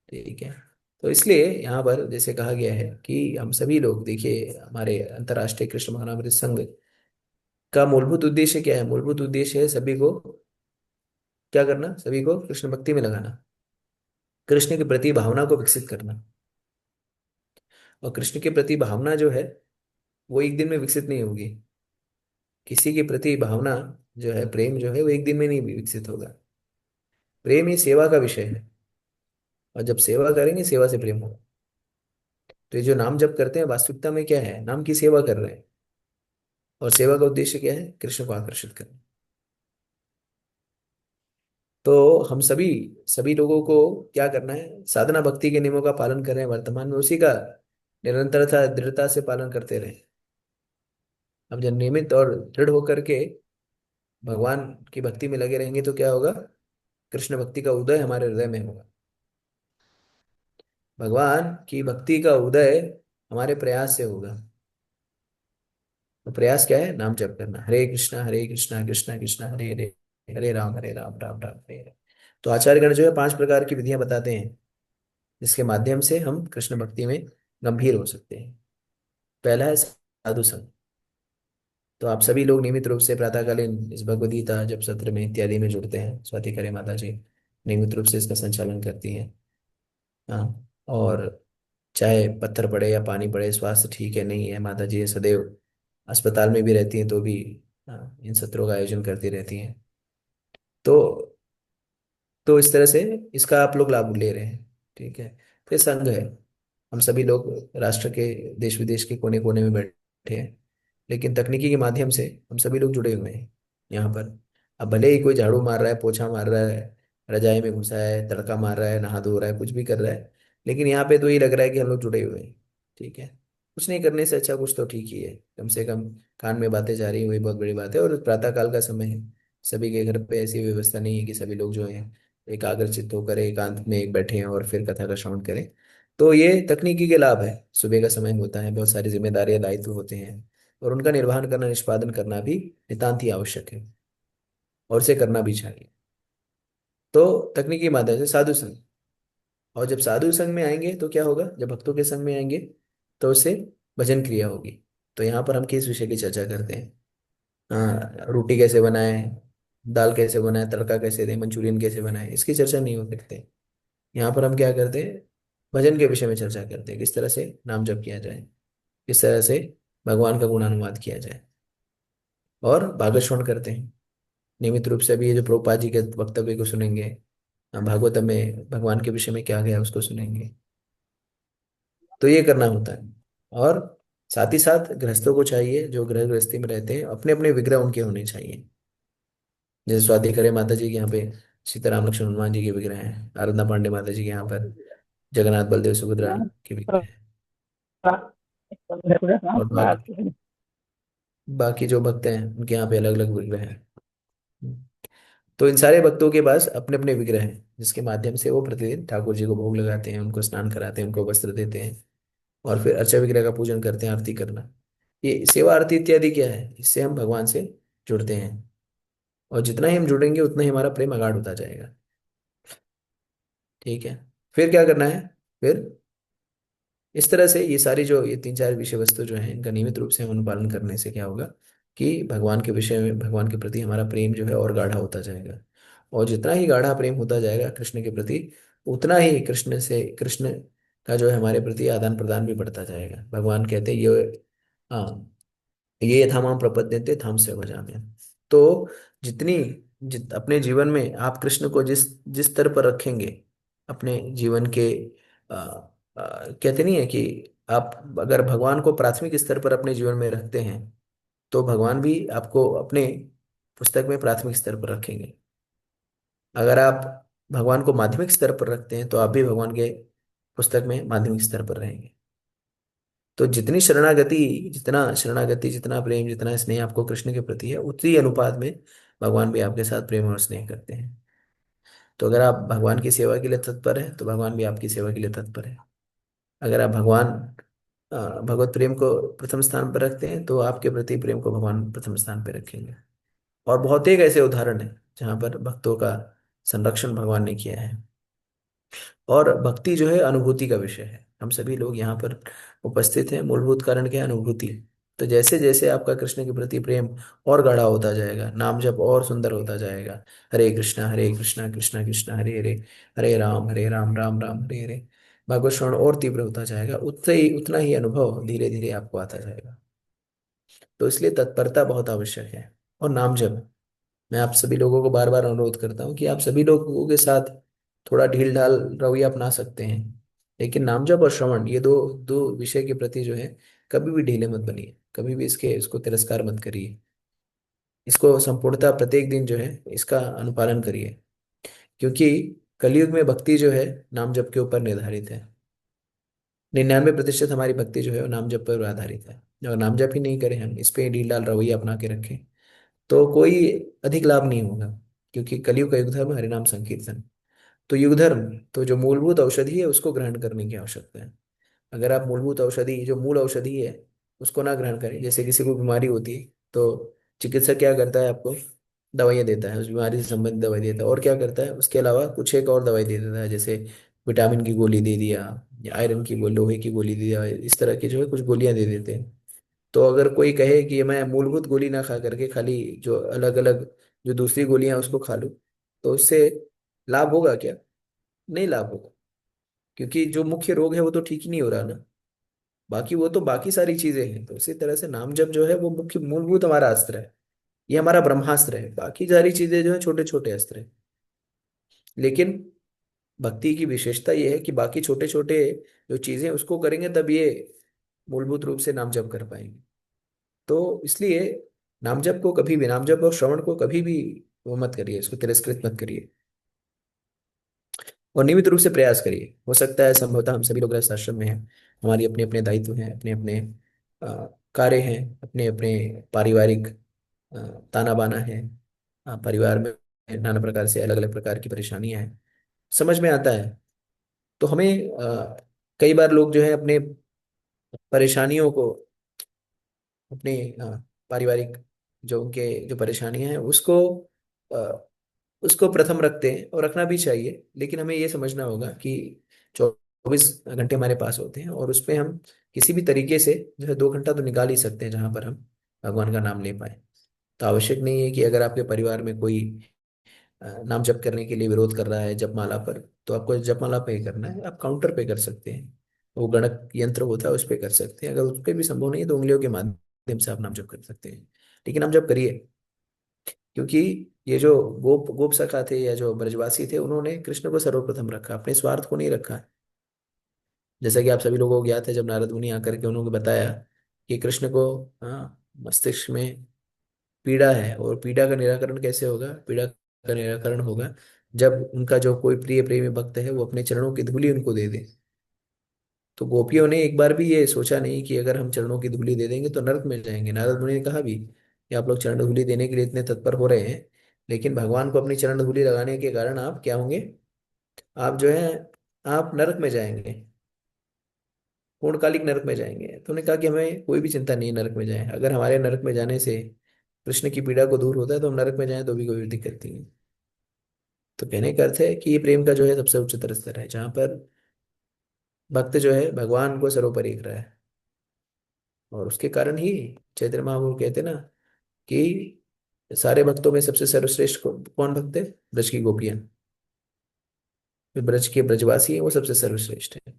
ठीक है। तो इसलिए यहाँ पर जैसे कहा गया है कि हम सभी लोग देखिए, हमारे अंतर्राष्ट्रीय कृष्ण भावनामृत संघ का मूलभूत उद्देश्य क्या है? मूलभूत उद्देश्य है सभी को क्या करना? सभी को कृष्ण भक्ति में लगाना, कृष्ण के प्रति भावना को विकसित करना। और कृष्ण के प्रति भावना जो है वो एक दिन में विकसित नहीं होगी। किसी के प्रति भावना जो है, प्रेम जो है, वो एक दिन में नहीं विकसित होगा। प्रेम ही सेवा का विषय है, और जब सेवा करेंगे सेवा से प्रेम होगा। तो ये जो नाम जप करते हैं, वास्तविकता में क्या है? नाम की सेवा कर रहे हैं, और सेवा का उद्देश्य क्या है? कृष्ण को आकर्षित करना। तो हम सभी सभी लोगों को क्या करना है? साधना भक्ति के नियमों का पालन कर रहे हैं वर्तमान में, उसी का निरंतरता दृढ़ता से पालन करते रहे। अब जब नियमित और दृढ़ होकर के भगवान की भक्ति में लगे रहेंगे तो क्या होगा? कृष्ण भक्ति का उदय हमारे हृदय में होगा। भगवान की भक्ति का उदय हमारे प्रयास से होगा। तो प्रयास क्या है? नाम जप करना, हरे कृष्णा कृष्णा कृष्णा हरे हरे, हरे राम राम राम हरे हरे। तो आचार्यगण जो है 5 प्रकार की विधियां बताते हैं, जिसके माध्यम से हम कृष्ण भक्ति में गंभीर हो सकते हैं। पहला है साधु संग। तो आप सभी लोग नियमित रूप से प्रातःकालीन इस भगवद गीता जब सत्र में इत्यादि में जुड़ते हैं। स्वाति करे माता जी नियमित रूप से इसका संचालन करती हैं। हाँ, और चाहे पत्थर पड़े या पानी पड़े, स्वास्थ्य ठीक है नहीं है, माता जी सदैव अस्पताल में भी रहती हैं तो भी इन सत्रों का आयोजन करती रहती हैं। तो इस तरह से इसका आप लोग लाभ ले रहे हैं। ठीक है। फिर संघ है। हम सभी लोग राष्ट्र के देश विदेश के कोने कोने में बैठे हैं, लेकिन तकनीकी के माध्यम से हम सभी लोग जुड़े हुए हैं यहाँ पर। अब भले ही कोई झाड़ू मार रहा है, पोछा मार रहा है, रजाई में घुसा है, तड़का मार रहा है, नहा धो रहा है, कुछ भी कर रहा है, लेकिन यहाँ पे तो ये लग रहा है कि हम लोग जुड़े हुए हैं। ठीक है। कुछ नहीं करने से अच्छा कुछ तो ठीक ही है, कम से कम कान में बातें जा रही हैं, वही बहुत बड़ी बात है। और प्रातः काल का समय है, सभी के घर पे ऐसी व्यवस्था नहीं है कि सभी लोग जो है एकाग्रचित्त होकर एकांत में एक बैठे हैं और फिर कथा का श्रवण करें। तो ये तकनीकी के लाभ है। सुबह का समय होता है, बहुत सारी जिम्मेदारियां दायित्व होते हैं, और उनका निर्वहन करना, निष्पादन करना भी नितांत ही आवश्यक है, और इसे करना भी चाहिए। तो तकनीकी माध्यम से साधु संग, और जब साधु संघ में आएंगे तो क्या होगा, जब भक्तों के संग में आएंगे तो उससे भजन क्रिया होगी। तो यहाँ पर हम किस विषय की चर्चा करते हैं? हाँ, रोटी कैसे बनाएं, दाल कैसे बनाएं, तड़का कैसे दें, मंचूरियन कैसे बनाएं, इसकी चर्चा नहीं हो सकते। यहाँ पर हम क्या करते हैं, भजन के विषय में चर्चा करते हैं, किस तरह से नाम जप किया जाए, किस तरह से भगवान का गुणानुवाद किया जाए, और भागवत श्रवण करते हैं नियमित रूप से। अभी ये जो प्रभुपाद जी के वक्तव्य को सुनेंगे, भागवत में भगवान के विषय में क्या गया उसको सुनेंगे। तो ये करना होता है। और साथ ही साथ गृहस्थों को चाहिए, जो गृह गृहस्थी में रहते हैं, अपने अपने विग्रह उनके होने चाहिए। जैसे स्वाति करे माता जी के यहाँ पे सीताराम लक्ष्मण हनुमान जी के विग्रह हैं, आराधना पांडे माता जी के यहाँ पर जगन्नाथ बलदेव सुभद्रा के विग्रह हैं। और बाकी जो भक्त हैं उनके यहाँ पे अलग अलग विग्रह हैं। तो इन सारे भक्तों के पास अपने अपने विग्रह हैं, जिसके माध्यम से वो प्रतिदिन ठाकुर जी को भोग लगाते हैं, उनको स्नान कराते हैं, उनको वस्त्र देते हैं, और फिर अर्चा विग्रह का पूजन करते हैं, आरती करना। ये सेवा आरती इत्यादि क्या है, इससे हम भगवान से जुड़ते हैं, और जितना ही हम जुड़ेंगे उतना ही हमारा प्रेम अगाढ़ होता जाएगा। ठीक है। फिर क्या करना है? फिर इस तरह से ये सारी जो ये तीन चार विषय वस्तु जो है, इनका नियमित रूप से हम अनुपालन करने से क्या होगा कि भगवान के विषय में, भगवान के प्रति हमारा प्रेम जो है और गाढ़ा होता जाएगा। और जितना ही गाढ़ा प्रेम होता जाएगा कृष्ण के प्रति, उतना ही कृष्ण का जो है हमारे प्रति आदान प्रदान भी बढ़ता जाएगा। भगवान कहते हैं ये, हाँ, ये यथामाम प्रपद्यन्ते थाम से भजाम्य। तो जितनी अपने जीवन में आप कृष्ण को जिस जिस स्तर पर रखेंगे, अपने जीवन के कहते नहीं है कि आप अगर भगवान को प्राथमिक स्तर पर अपने जीवन में रखते हैं, तो भगवान भी आपको अपने पुस्तक में प्राथमिक स्तर पर रखेंगे। अगर आप भगवान को माध्यमिक स्तर पर रखते हैं, तो आप भी भगवान के पुस्तक में माध्यमिक स्तर पर रहेंगे। तो जितना शरणागति, जितना प्रेम, जितना स्नेह आपको कृष्ण के प्रति है, उतनी अनुपात में भगवान भी आपके साथ प्रेम और स्नेह करते हैं। तो अगर आप भगवान की सेवा के लिए तत्पर हैं, तो भगवान भी आपकी सेवा के लिए तत्पर है। अगर आप भगवत प्रेम को प्रथम स्थान पर रखते हैं, तो आपके प्रति प्रेम को भगवान प्रथम स्थान पर रखेंगे। और बहुत एक ऐसे उदाहरण है जहाँ पर भक्तों का संरक्षण भगवान ने किया है। और भक्ति जो है अनुभूति का विषय है। हम सभी लोग यहाँ पर उपस्थित हैं, मूलभूत कारण क्या है? अनुभूति। तो जैसे जैसे आपका कृष्ण के प्रति प्रेम और गाढ़ा होता जाएगा, नाम जप और सुंदर होता जाएगा, हरे कृष्णा कृष्णा कृष्णा हरे हरे, हरे राम राम राम हरे हरे, भागवत श्रवण और तीव्र होता जाएगा, उतना ही अनुभव धीरे धीरे आपको आता जाएगा। तो इसलिए तत्परता बहुत आवश्यक है। और नाम जप, मैं आप सभी लोगों को बार बार अनुरोध करता हूँ कि आप सभी लोगों के साथ थोड़ा ढील ढाल रवैया अपना सकते हैं, लेकिन नाम जप और श्रवण, ये दो दो विषय के प्रति जो है कभी भी ढीले मत बनिए, कभी भी इसको तिरस्कार मत करिए। इसको संपूर्णता प्रत्येक दिन जो है इसका अनुपालन करिए, क्योंकि कलयुग में भक्ति जो है नाम जप के ऊपर निर्धारित है। 99% हमारी भक्ति जो है वो नाम जप पर आधारित है। अगर नाम जप ही नहीं करें, हम इस पे ढील डाल रवैया अपना के रखें, तो कोई अधिक लाभ नहीं होगा। क्योंकि कलयुग का युग धर्म हरिनाम संकीर्तन। तो युग धर्म, तो जो मूलभूत औषधि है उसको ग्रहण करने की आवश्यकता है। अगर आप मूलभूत औषधि, जो मूल औषधि है, उसको ना ग्रहण करें, जैसे किसी को बीमारी होती है तो चिकित्सक क्या करता है, आपको दवाइयाँ देता है, उस बीमारी से संबंधित दवाई देता है, और क्या करता है उसके अलावा कुछ एक और दवाई दे देता है, जैसे विटामिन की गोली दे दिया, या आयरन की गोली, लोहे की गोली दे दिया, इस तरह की जो है कुछ गोलियां दे देते हैं। तो अगर कोई कहे कि मैं मूलभूत गोली ना खा करके खाली जो अलग अलग जो दूसरी गोलियां हैं उसको खा लूं, तो उससे लाभ होगा क्या? नहीं लाभ होगा, क्योंकि जो मुख्य रोग है वो तो ठीक ही नहीं हो रहा ना। बाकी वो तो बाकी सारी चीजें हैं। तो इसी तरह से नाम जप जो है वो मुख्य मूलभूत हमारा अस्त्र है, ये हमारा ब्रह्मास्त्र है। बाकी सारी चीजें जो है छोटे छोटे अस्त्र है। लेकिन भक्ति की विशेषता ये है कि बाकी छोटे छोटे जो चीजें उसको करेंगे तब ये मूलभूत रूप से नाम जप कर पाएंगे। तो इसलिए नाम जप को कभी भी, नाम जप और श्रवण को कभी भी वो मत करिए, इसको तिरस्कृत मत करिए, और नियमित रूप से प्रयास करिए। हो सकता है संभवतः हम सभी लोग गृहस्थ आश्रम में हैं, हमारी अपने अपने दायित्व हैं, अपने अपने कार्य हैं, अपने अपने पारिवारिक अ, ताना बाना है, परिवार में नाना प्रकार से अलग अलग प्रकार की परेशानियां हैं, समझ में आता है। तो हमें कई बार लोग जो है अपने परेशानियों को, अपने पारिवारिक जो उनके जो परेशानियां हैं उसको अ, उसको प्रथम रखते हैं, और रखना भी चाहिए। लेकिन हमें ये समझना होगा कि 24 घंटे हमारे पास होते हैं, और उसपे हम किसी भी तरीके से जो है 2 घंटा तो निकाल ही सकते हैं जहां पर हम भगवान का नाम ले पाए। तो आवश्यक नहीं है कि अगर आपके परिवार में कोई नाम जप करने के लिए विरोध कर रहा है जपमाला पर, तो आपको जपमाला पे करना है, आप काउंटर पे कर सकते हैं। वो गणक यंत्र होता है उस पे कर सकते हैं। अगर उस पे भी संभव नहीं है तो उंगलियों के माध्यम से आप नाम जप कर सकते हैं। लेकिन नाम जप करिए, क्योंकि ये जो गोप गोप सखा थे या जो ब्रजवासी थे, उन्होंने कृष्ण को सर्वप्रथम रखा, अपने स्वार्थ को नहीं रखा। जैसा कि आप सभी लोगों को ज्ञात है, जब नारद मुनि आकर के उन्होंने बताया कि कृष्ण को मस्तिष्क में पीड़ा है, और पीड़ा का निराकरण कैसे होगा? पीड़ा का निराकरण होगा जब उनका जो कोई प्रिय प्रेमी भक्त है वो अपने चरणों की धूली उनको दे दे। तो गोपियों ने एक बार भी ये सोचा नहीं कि अगर हम चरणों की धूली दे देंगे तो नरक में जाएंगे। नारद मुनि ने कहा भी कि आप लोग चरण धूली देने के लिए इतने तत्पर हो रहे हैं, लेकिन भगवान को अपनी चरण धूली लगाने के कारण आप क्या होंगे? आप जो है आप नरक में जाएंगे, पूर्णकालिक नरक में जाएंगे। तो उन्होंने कहा कि हमें कोई भी चिंता नहीं है नरक में जाए, अगर हमारे नरक में जाने से कृष्ण की पीड़ा को दूर होता है तो हम नरक में जाएं तो भी कोई दिक्कत नहीं है। तो कहने का अर्थ है कि ये प्रेम का जो है सबसे उच्चतर स्तर है, जहाँ पर भक्त जो है भगवान को सर्वोपरि रख रहा है। और उसके कारण ही चैतन्य महाप्रभु कहते हैं ना कि सारे भक्तों में सबसे सर्वश्रेष्ठ कौन भक्त है? ब्रज की गोपियां। जो ब्रज के ब्रजवासी हैं वो सबसे सर्वश्रेष्ठ है।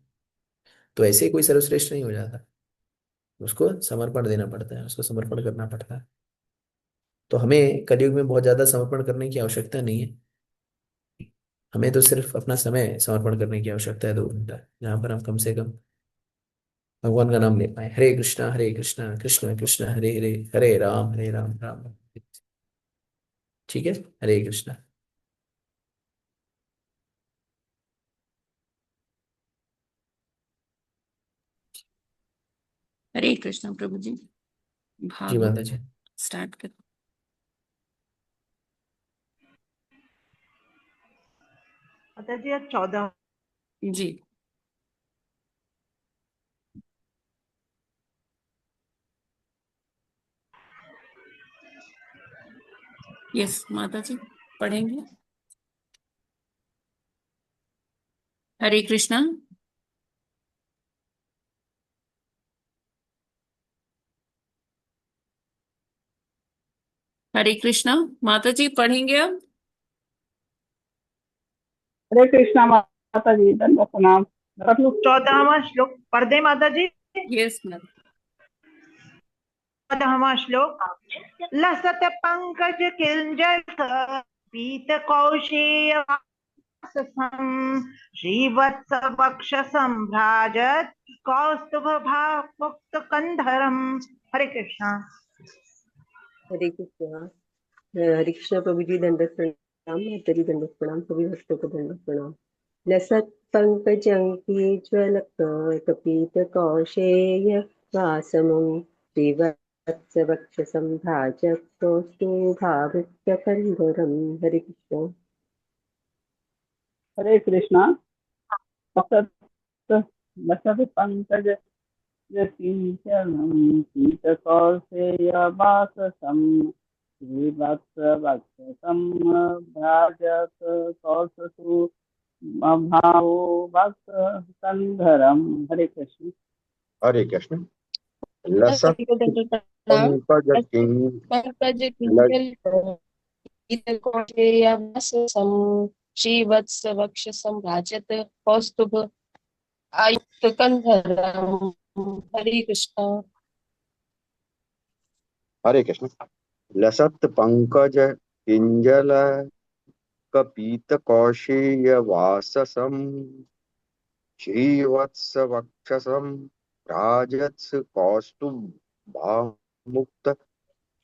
तो ऐसे ही कोई सर्वश्रेष्ठ नहीं हो जाता, उसको समर्पण देना पड़ता है, उसको समर्पण करना पड़ता है। तो हमें कलयुग में बहुत ज्यादा समर्पण करने की आवश्यकता नहीं है। हमें तो सिर्फ अपना समय समर्पण करने की आवश्यकता है, 2 घंटा, जहाँ पर हम कम से कम भगवान का नाम ले पाए। हरे कृष्णा कृष्ण कृष्ण हरे हरे, हरे राम राम राम। ठीक है, हरे कृष्णा। हरे कृष्ण प्रभु जी। जी भागवत माता जी। स्टार्ट कर। माता जी आज 14। जी। यस माता जी, पढ़ेंगे। हरे कृष्णा। हरे कृष्णा माता जी, पढ़ेंगे अब। हरे कृष्णा माता जी, दंडवत प्रणाम। रख लो। 14वां श्लोक पढ़ दे माता जी। Yes ma'am. 14वां श्लोक। लसत पंकज किंजल पीत कौशेय श्रीवत्स वक्ष संभ्राजत कौस्तुभ मुक्त कंधरम। हरे कृष्णा। हरे कृष्णा। हरे कृष्णा प्रभु जी, दंडवत प्रणाम। माता जी दंडवत प्रणाम, सभी भक्तों को दंडवत प्रणाम। लसत पंकजं ज्वल कपीत कौशेय वासमुं श्रीवत्स वक्ष संभाजक कौस्तुभाभृत्य कंधरम। हरे कृष्णा। हरे कृष्णा। लसत लसत पंकज पीतकौशेयवाससं श्रीवत्सवक्षसं भ्राजक कौससु भावो भक्त कंधरम। हरे कृष्ण। हरे कृष्ण। लसत् सभी को दंडवत प्रणाम। पंकज किं पंकज ल- किंजल इतकोशेयवाससं श्रीवत्स वक्षसं भाजत कौस्तुभ आयुक्त कंधरम। हरे कृष्णा। हरे कृष्ण। लसत् पंकज किंजल कपीत कौशेय वाससं श्रीवत्स वक्षसं राजत्स कौस्तुभामुक्त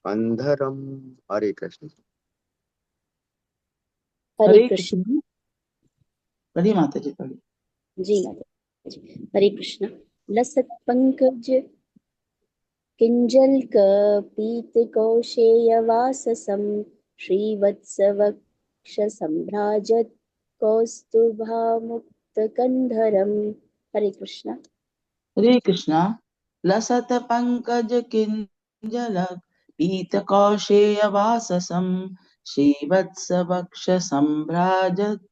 अंधरम। हरे कृष्ण। हरे हरे कृष्ण। कृष्ण। पढ़िए माता जी, पढ़िए। जी माता जी, हरे कृष्ण। लसत पंकज किंजल्क पीतकौशेयवाससं श्रीवत्सवक्षसम्भ्राजत् कौस्तुभामुक्तकन्धरम्। हरे कृष्ण। हरे कृष्णा। लसत पंकज किंजल पीत कौशेय वाससं श्रीवत्स वक्ष संभ्राजत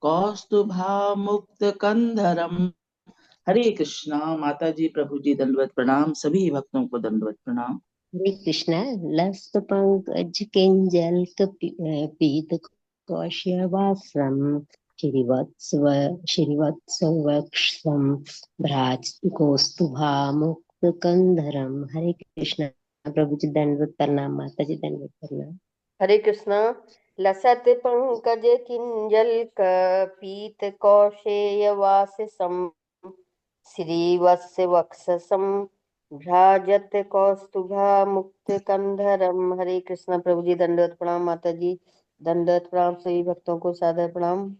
कौस्तुभामुक्त कंधरम। हरे कृष्णा। माता जी, प्रभु जी, दंडवत प्रणाम। सभी भक्तों को दंडवत प्रणाम। हरे कृष्णा। लस्त पंकज किंजल पीत कौशवासम श्रीवत्स वक्षम भ्राज कौस्तुभा मुक्त कंधरम। हरे कृष्णा। प्रभु जी दंडवत प्रणाम। माता जी दंडवत प्रणाम। हरे कृष्णा। लसत पंकज किंजल पीत कौशेय वाससं श्रीवत्स वक्षसं भ्राजत कौस्तुभा मुक्त कंधरम। हरे कृष्णा। प्रभु जी दंडवत प्रणाम। माता जी दंडवत प्रणाम। सभी भक्तों को सादर प्रणाम।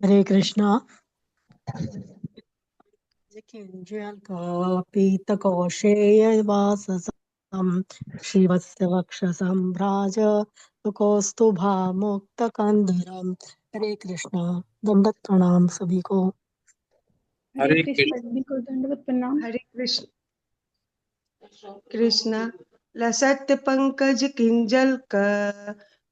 हरे कृष्णा। किंजल पीतकौशेय वाससं श्रीवत्सवक्षसंभ्राज कौस्तुभामुक्तकंधरम। हरे कृष्णा। दंडवत प्रणाम सभी को। हरे कृष्ण, सभी को दंडवत प्रणाम। हरे कृष्ण। कृष्ण लसत पंकज किंजल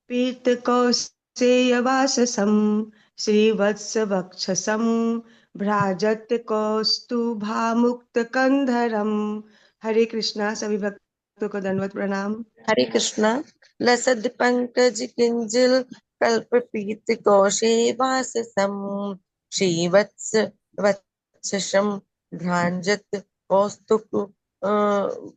पीत कौसेय वाससं श्रीवत्स वक्षसं भ्राजत कौस्तुभामुक्त कंधरम। हरे कृष्णा। सभी भक्तों को दंडवत प्रणाम। हरे कृष्णा। लसद पंकज किंजल कल्प पीत कौशे वाससं श्रीवत्स वत्सशम भ्रांजत कौस्तुक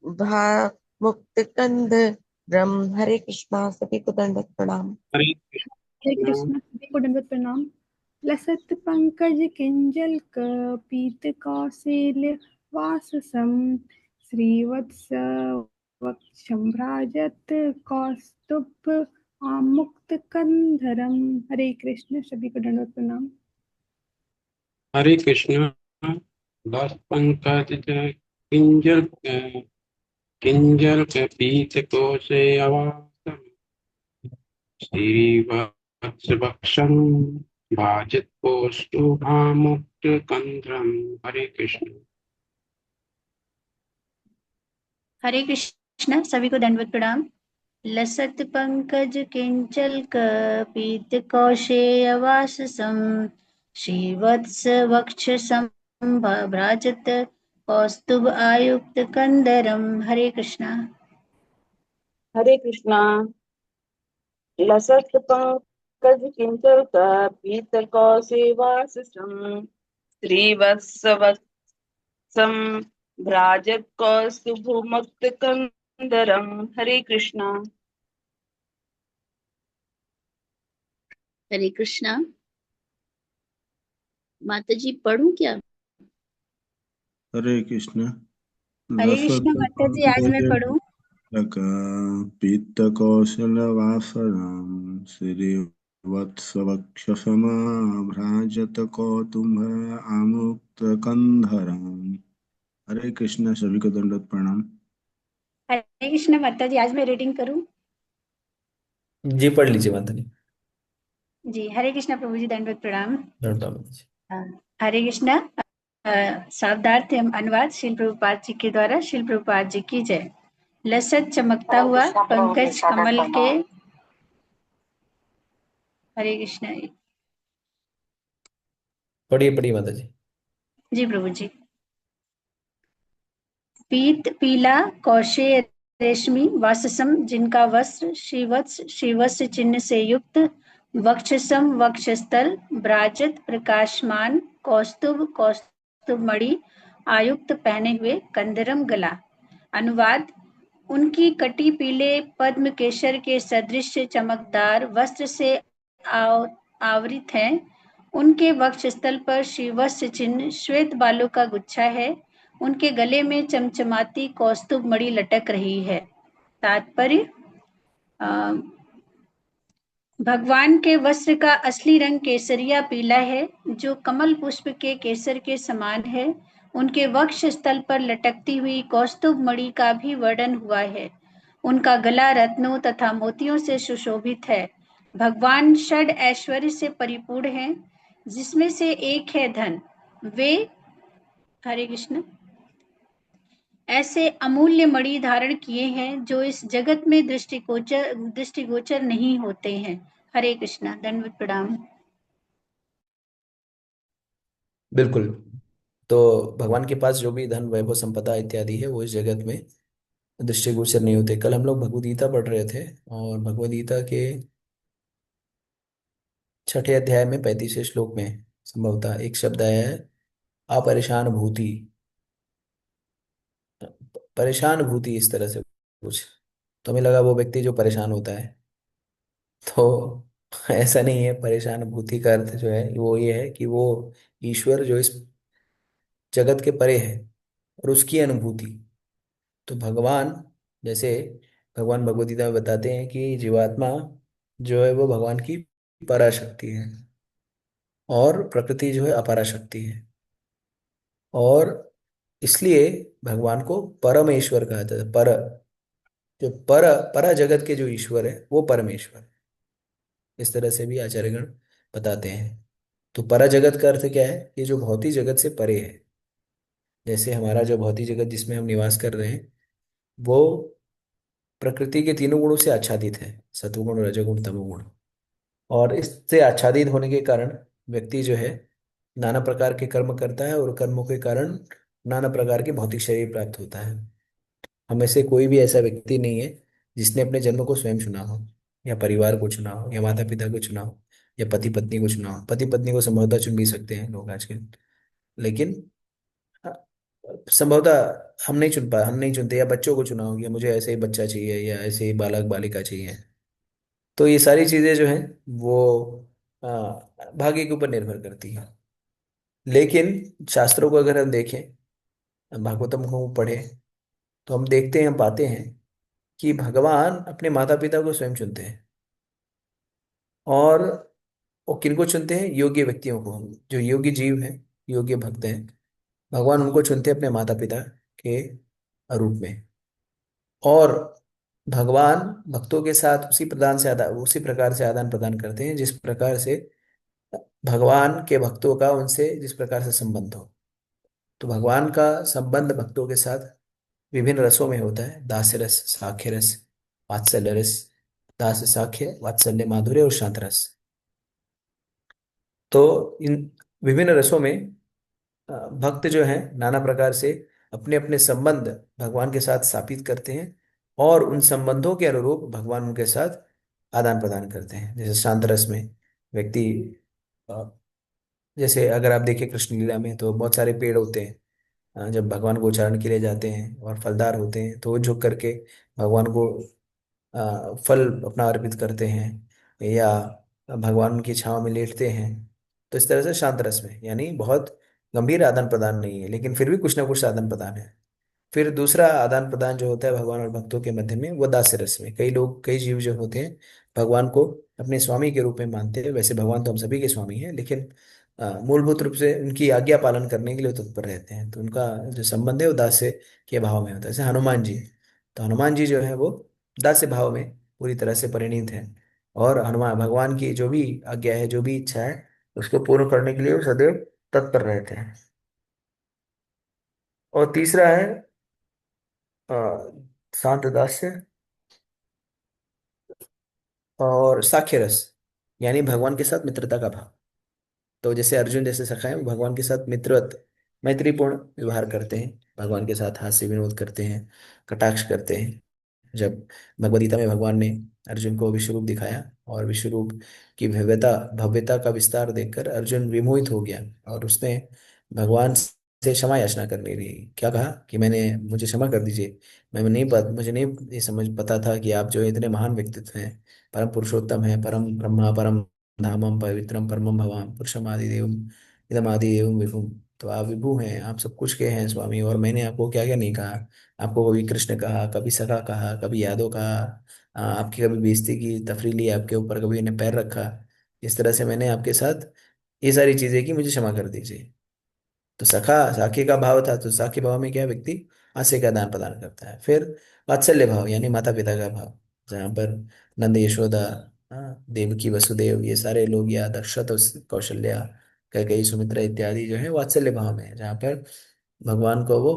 भा मुक्त कंद ब्रह्म। हरे कृष्णा। सभी को दंडवत प्रणाम। हरे कृष्ण, सभी को दंडवत प्रणाम। लसत पंकज किंजल पीत कौशेय वाससं श्रीवत्स वक्षम्भ्राजत कौस्तुभ मुक्त कंधरम। हरे कृष्ण, सभी को दंडवत प्रणाम। हरे कृष्ण। दस पंकज किंजल किंजल पीत कोशे अवासम श्रीवत्स वक्षम भाजित कौस्तुभामुक्त कंद्रम। हरे कृष्ण। हरे कृष्ण, सभी को दंडवत प्रणाम। लसत पंकज किंचल पीत कौशेयवाससं श्रीवत्स वक्ष संभ्राजत कौस्तुभ आयुक्त कंदरम। हरे कृष्णा। हरे कृष्णा। लसत पंकज किंजल पीत कौशेयवाससं श्रीवत्सवत्सं भ्राजत कौस्तुभमुक्त कंदरम। हरे कृष्णा। हरे कृष्णा। माता जी पढ़ूं क्या? हरे कृष्ण। हरे लसत कृष्णा माता जी, आज मैं पंकज पढ़ूं। पीतकौशलवासनं श्रीवत्सवक्षसमाभ्राजत कौतुभ आमुक्तकन्धरम्। हरे कृष्ण। सभी को दंडवत प्रणाम। हरे कृष्णा माता जी, आज मैं रीडिंग करूं। जी पढ़ लीजिए माता जी। जी हरे कृष्णा प्रभु जी, दंडवत प्रणाम। प्रणाम जी। हरे कृष्णा। शब्दार्थ एवं अनुवाद श्रील प्रभुपाद जी के द्वारा। श्रील प्रभुपाद जी की जय। लसत चमकता हुआ पंकज कमल के। हरे कृष्णा। पढ़िए पढ़िए माता जी। जी प्रभु जी। पीत पीला कौशेय रेशमी वाससम, जिनका वस्त्र श्रीवत्स चिन्ह से युक्त, वक्षसम वक्षस्थल, ब्राजत प्रकाशमान, कौस्तुभ मणि आयुक्त पहने हुए, कंदरम गला। अनुवाद: उनकी कटी पीले पद्म केशर के सदृश चमकदार वस्त्र से आवृत है। उनके वक्षस्थल पर श्रीवत्स चिन्ह श्वेत बालों का गुच्छा है। उनके गले में चमचमाती कौस्तुभ मणि लटक रही है। तात्पर्य: भगवान के वस्त्र का असली रंग केसरिया पीला है, जो कमल पुष्प के केसर के समान है। उनके वक्ष स्थल पर लटकती हुई कौस्तुभ मणि का भी वर्णन हुआ है। उनका गला रत्नों तथा मोतियों से सुशोभित है। भगवान षड ऐश्वर्य से परिपूर्ण हैं, जिसमें से एक है धन। वे हरे कृष्ण ऐसे अमूल्य मणि धारण किए हैं जो इस जगत में दृष्टिगोचर नहीं होते हैं। हरे कृष्णा, दंडवत प्रणाम। बिल्कुल। तो भगवान के पास जो भी धन वैभव संपदा इत्यादि है वो इस जगत में दृष्टिगोचर नहीं होते। कल हम लोग भगवद गीता पढ़ रहे थे और भगवद गीता के 6 अध्याय में 35वें श्लोक में संभवतः एक शब्द आया है, अपरेशान भूति। परेशान भूति इस तरह से कुछ, तो हमें लगा वो व्यक्ति जो परेशान होता है, तो ऐसा नहीं है। परेशान भूति का अर्थ जो है वो ये है कि वो ईश्वर जो इस जगत के परे है और उसकी अनुभूति। तो भगवान, जैसे भगवान भगवद गीता में बताते हैं कि जीवात्मा जो है वो भगवान की पराशक्ति है और प्रकृति जो है अपराशक्ति है, और इसलिए भगवान को परमेश्वर कहा जाता है। पर जो परा जगत के जो ईश्वर है वो परमेश्वर है। इस तरह से भी आचार्यगण बताते हैं। तो परा जगत का अर्थ क्या है? ये जो भौतिक जगत से परे है। जैसे हमारा जो भौतिक जगत जिसमें हम निवास कर रहे हैं वो प्रकृति के तीनों गुणों से आच्छादित है, सत्वगुण रजोगुण तमोगुण। और इससे आच्छादित होने के कारण व्यक्ति जो है नाना प्रकार के कर्म करता है और कर्मों के कारण नाना प्रकार के भौतिक शरीर प्राप्त होता है। हम में से कोई भी ऐसा व्यक्ति नहीं है जिसने अपने जन्म को स्वयं चुना हो, या परिवार को चुना हो, या माता पिता को चुना हो, या पति पत्नी को चुना हो। पति पत्नी को संभवतः चुन भी सकते हैं लोग आजकल, लेकिन अ, संभवतः हम नहीं चुनते। या बच्चों को चुना हो कि मुझे ऐसे ही बच्चा चाहिए या ऐसे ही बालक बालिका चाहिए। तो ये सारी चीजें जो हैं वो अ, भाग्य के ऊपर निर्भर करती हैं। लेकिन शास्त्रों को अगर हम देखें, भागवतम को पढ़े, तो हम देखते हैं, हम पाते हैं कि भगवान अपने माता पिता को स्वयं चुनते हैं। और वो किनको चुनते हैं? योग्य व्यक्तियों को, जो योग्य जीव हैं, योग्य भक्त हैं, भगवान उनको चुनते हैं अपने माता पिता के रूप में। और भगवान भक्तों के साथ उसी प्रकार से आदान प्रदान करते हैं जिस प्रकार से भगवान के भक्तों का उनसे जिस प्रकार से संबंध हो। तो भगवान का संबंध भक्तों के साथ विभिन्न रसों में होता है: दास्य रस, साख्य रस, वात्सल्य रस, दास्य साख्य, वात्सल्य माधुर्य और शांत रस। तो इन विभिन्न रसों में भक्त जो हैं नाना प्रकार से अपने अपने संबंध भगवान के साथ स्थापित करते हैं, और उन संबंधों के अनुरूप भगवान उनके साथ आदान प्रदान करते हैं। जैसे शांत रस में व्यक्ति, अ, जैसे अगर आप देखें कृष्ण लीला में, तो बहुत सारे पेड़ होते हैं। जब भगवान को उच्चारण के लिए जाते हैं और फलदार होते हैं तो वो झुक करके भगवान को फल अपना अर्पित करते हैं, या भगवान की छांव में लेटते हैं। तो इस तरह से शांत रस में, यानी बहुत गंभीर आदान प्रदान नहीं है, लेकिन फिर भी कुछ ना कुछ आदान प्रदान है। फिर दूसरा आदान प्रदान जो होता है भगवान और भक्तों के मध्य में, वो दास्य रस में। कई जीव जो होते हैं भगवान को अपने स्वामी के रूप में मानते हैं। वैसे भगवान तो हम सभी के स्वामी हैं, लेकिन मूलभूत रूप से उनकी आज्ञा पालन करने के लिए तत्पर रहते हैं। तो उनका जो संबंध है वो दास्य के भाव में होता है। जैसे हनुमान जी, तो हनुमान जी जो है वो दास्य भाव में पूरी तरह से परिणीत है, और हनुमान भगवान की जो भी आज्ञा है, जो भी इच्छा है, उसको पूर्ण करने के लिए वो सदैव तत्पर रहते हैं। और तीसरा है अ, शांत दास्य और साख्य रस, यानी भगवान के साथ मित्रता का भाव। तो जैसे अर्जुन जैसे सखा है, वो भगवान के साथ मैत्रीपूर्ण व्यवहार करते हैं, भगवान के साथ हास्य विनोद करते हैं, कटाक्ष करते हैं। जब भगवद गीता में भगवान ने अर्जुन को विश्व रूप दिखाया और विश्व रूप की भव्यता भव्यता का विस्तार देखकर अर्जुन विमोहित हो गया और उसने भगवान से क्षमा याचना करने लगी। क्या कहा कि मुझे क्षमा कर दीजिए, मुझे नहीं ये समझ पता था कि आप जो है इतने महान व्यक्तित्व हैं, परम पुरुषोत्तम है, परम ब्रह्मा परम धामम पवित्रम परमम भवाम पुरुषम आदि देवम इदम आदि एवं विभुम। तो आप विभु हैं, आप सब कुछ के हैं स्वामी, और मैंने आपको क्या क्या नहीं कहा। आपको कभी कृष्ण कहा, कभी सखा कहा, कभी यादव कहा, आपकी कभी बेइज्जती की, तफरीली ली आपके ऊपर, कभी इन्हें पैर रखा। इस तरह से मैंने आपके साथ ये सारी चीजें की, मुझे क्षमा कर दीजिए। तो सखा साखी का भाव था, तो साखी भाव में क्या व्यक्ति हास्य का दान प्रदान करता है। फिर वात्सल्य भाव यानी माता पिता का भाव, जहाँ पर नंद यशोदा, देवकी वसुदेव ये सारे लोग, या दक्षत कौशल्या कैकेयी सुमित्रा इत्यादि जो है वात्सल्य भाव में है, जहाँ पर भगवान को वो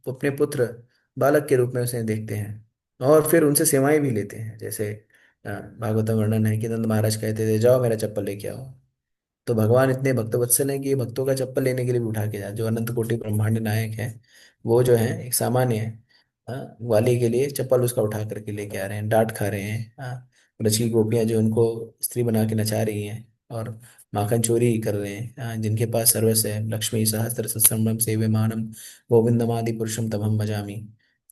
अपने पुत्र बालक के रूप में उसे देखते हैं और फिर उनसे सेवाएं भी लेते हैं। जैसे भागवतम वर्णन है कि नंद महाराज कहते थे जाओ मेरा चप्पल लेके आओ। तो भगवान इतने भक्तवत्सल हैं कि ये भक्तों का चप्पल लेने के लिए भी उठा के जाए। जो अनंत कोटि ब्रह्मांड नायक है, वो जो है एक सामान्य ग्वाली के लिए चप्पल उसका उठा करके लेके आ रहे हैं, डांट खा रहे हैं। ब्रज की गोपियां जो उनको स्त्री बना के नचा रही हैं और माखन चोरी कर रहे हैं, जिनके पास सर्वस्व है, लक्ष्मी सहस्त्र सत्संगम सेव्यमानम गोविंदमादि पुरुषम तमहम भजामि।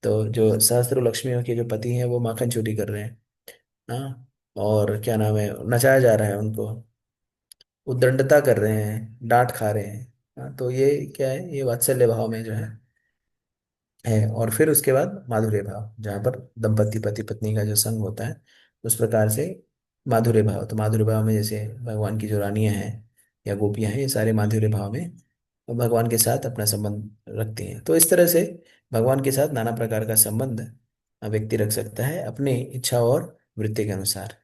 तो जो सहस्त्र लक्ष्मियों के जो पति हैं वो माखन चोरी कर रहे हैं। और क्या नाम है, नचाया जा रहा है उनको, उद्दंडता कर रहे हैं, डांट खा रहे हैं। तो ये क्या है, ये वात्सल्य भाव में जो है। और फिर उसके बाद माधुर्य भाव, जहाँ पर दंपति पति पत्नी का जो संग होता है, उस प्रकार से माधुर्य भाव। तो माधुर्य भाव में जैसे भगवान की जो रानियां हैं या गोपियां हैं, ये सारे माधुर्य भाव में भगवान के साथ अपना संबंध रखती हैं। तो इस तरह से भगवान के साथ नाना प्रकार का संबंध व्यक्ति रख सकता है अपनी इच्छा और वृत्ति के अनुसार।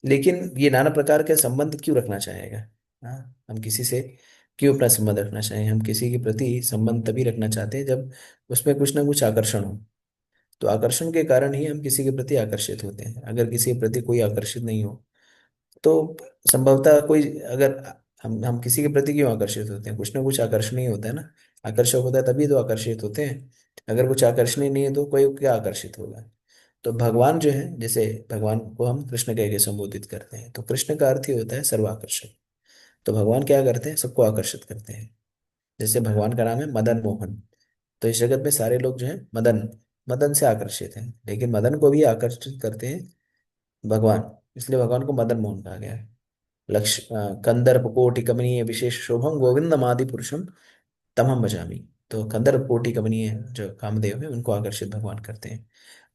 लेकिन ये नाना प्रकार के संबंध क्यों रखना चाहेगा? हम किसी से क्यों अपना संबंध रखना चाहें? हम किसी के प्रति संबंध तभी रखना चाहते हैं जब उसमें कुछ ना कुछ आकर्षण हो। तो आकर्षण के कारण ही हम किसी के प्रति आकर्षित होते हैं। अगर किसी के प्रति कोई आकर्षित नहीं हो तो संभवतः कोई, अगर हम किसी के प्रति क्यों आकर्षित होते हैं? कुछ ना कुछ आकर्षणीय होता है ना। आकर्षक होता है तभी तो आकर्षित होते हैं। अगर कुछ आकर्षणीय नहीं है तो कोई क्या आकर्षित होगा? तो भगवान जो है, जैसे भगवान को हम कृष्ण कह के संबोधित करते हैं, तो कृष्ण का अर्थ ही होता है सर्वाकर्षक। तो भगवान क्या करते हैं? सबको आकर्षित करते हैं। जैसे भगवान का नाम है मदन मोहन, तो इस जगत में सारे लोग जो है मदन मदन से आकर्षित हैं, लेकिन मदन को भी आकर्षित करते हैं भगवान, इसलिए भगवान को मदन मोहन कहा गया है। कंदर्प कोटि कमनीय विशेष शोभम गोविंदम आदि पुरुषम तमहम भजामि। तो कंदर्प कोटि कमनीय जो कामदेव है, उनको आकर्षित भगवान करते हैं।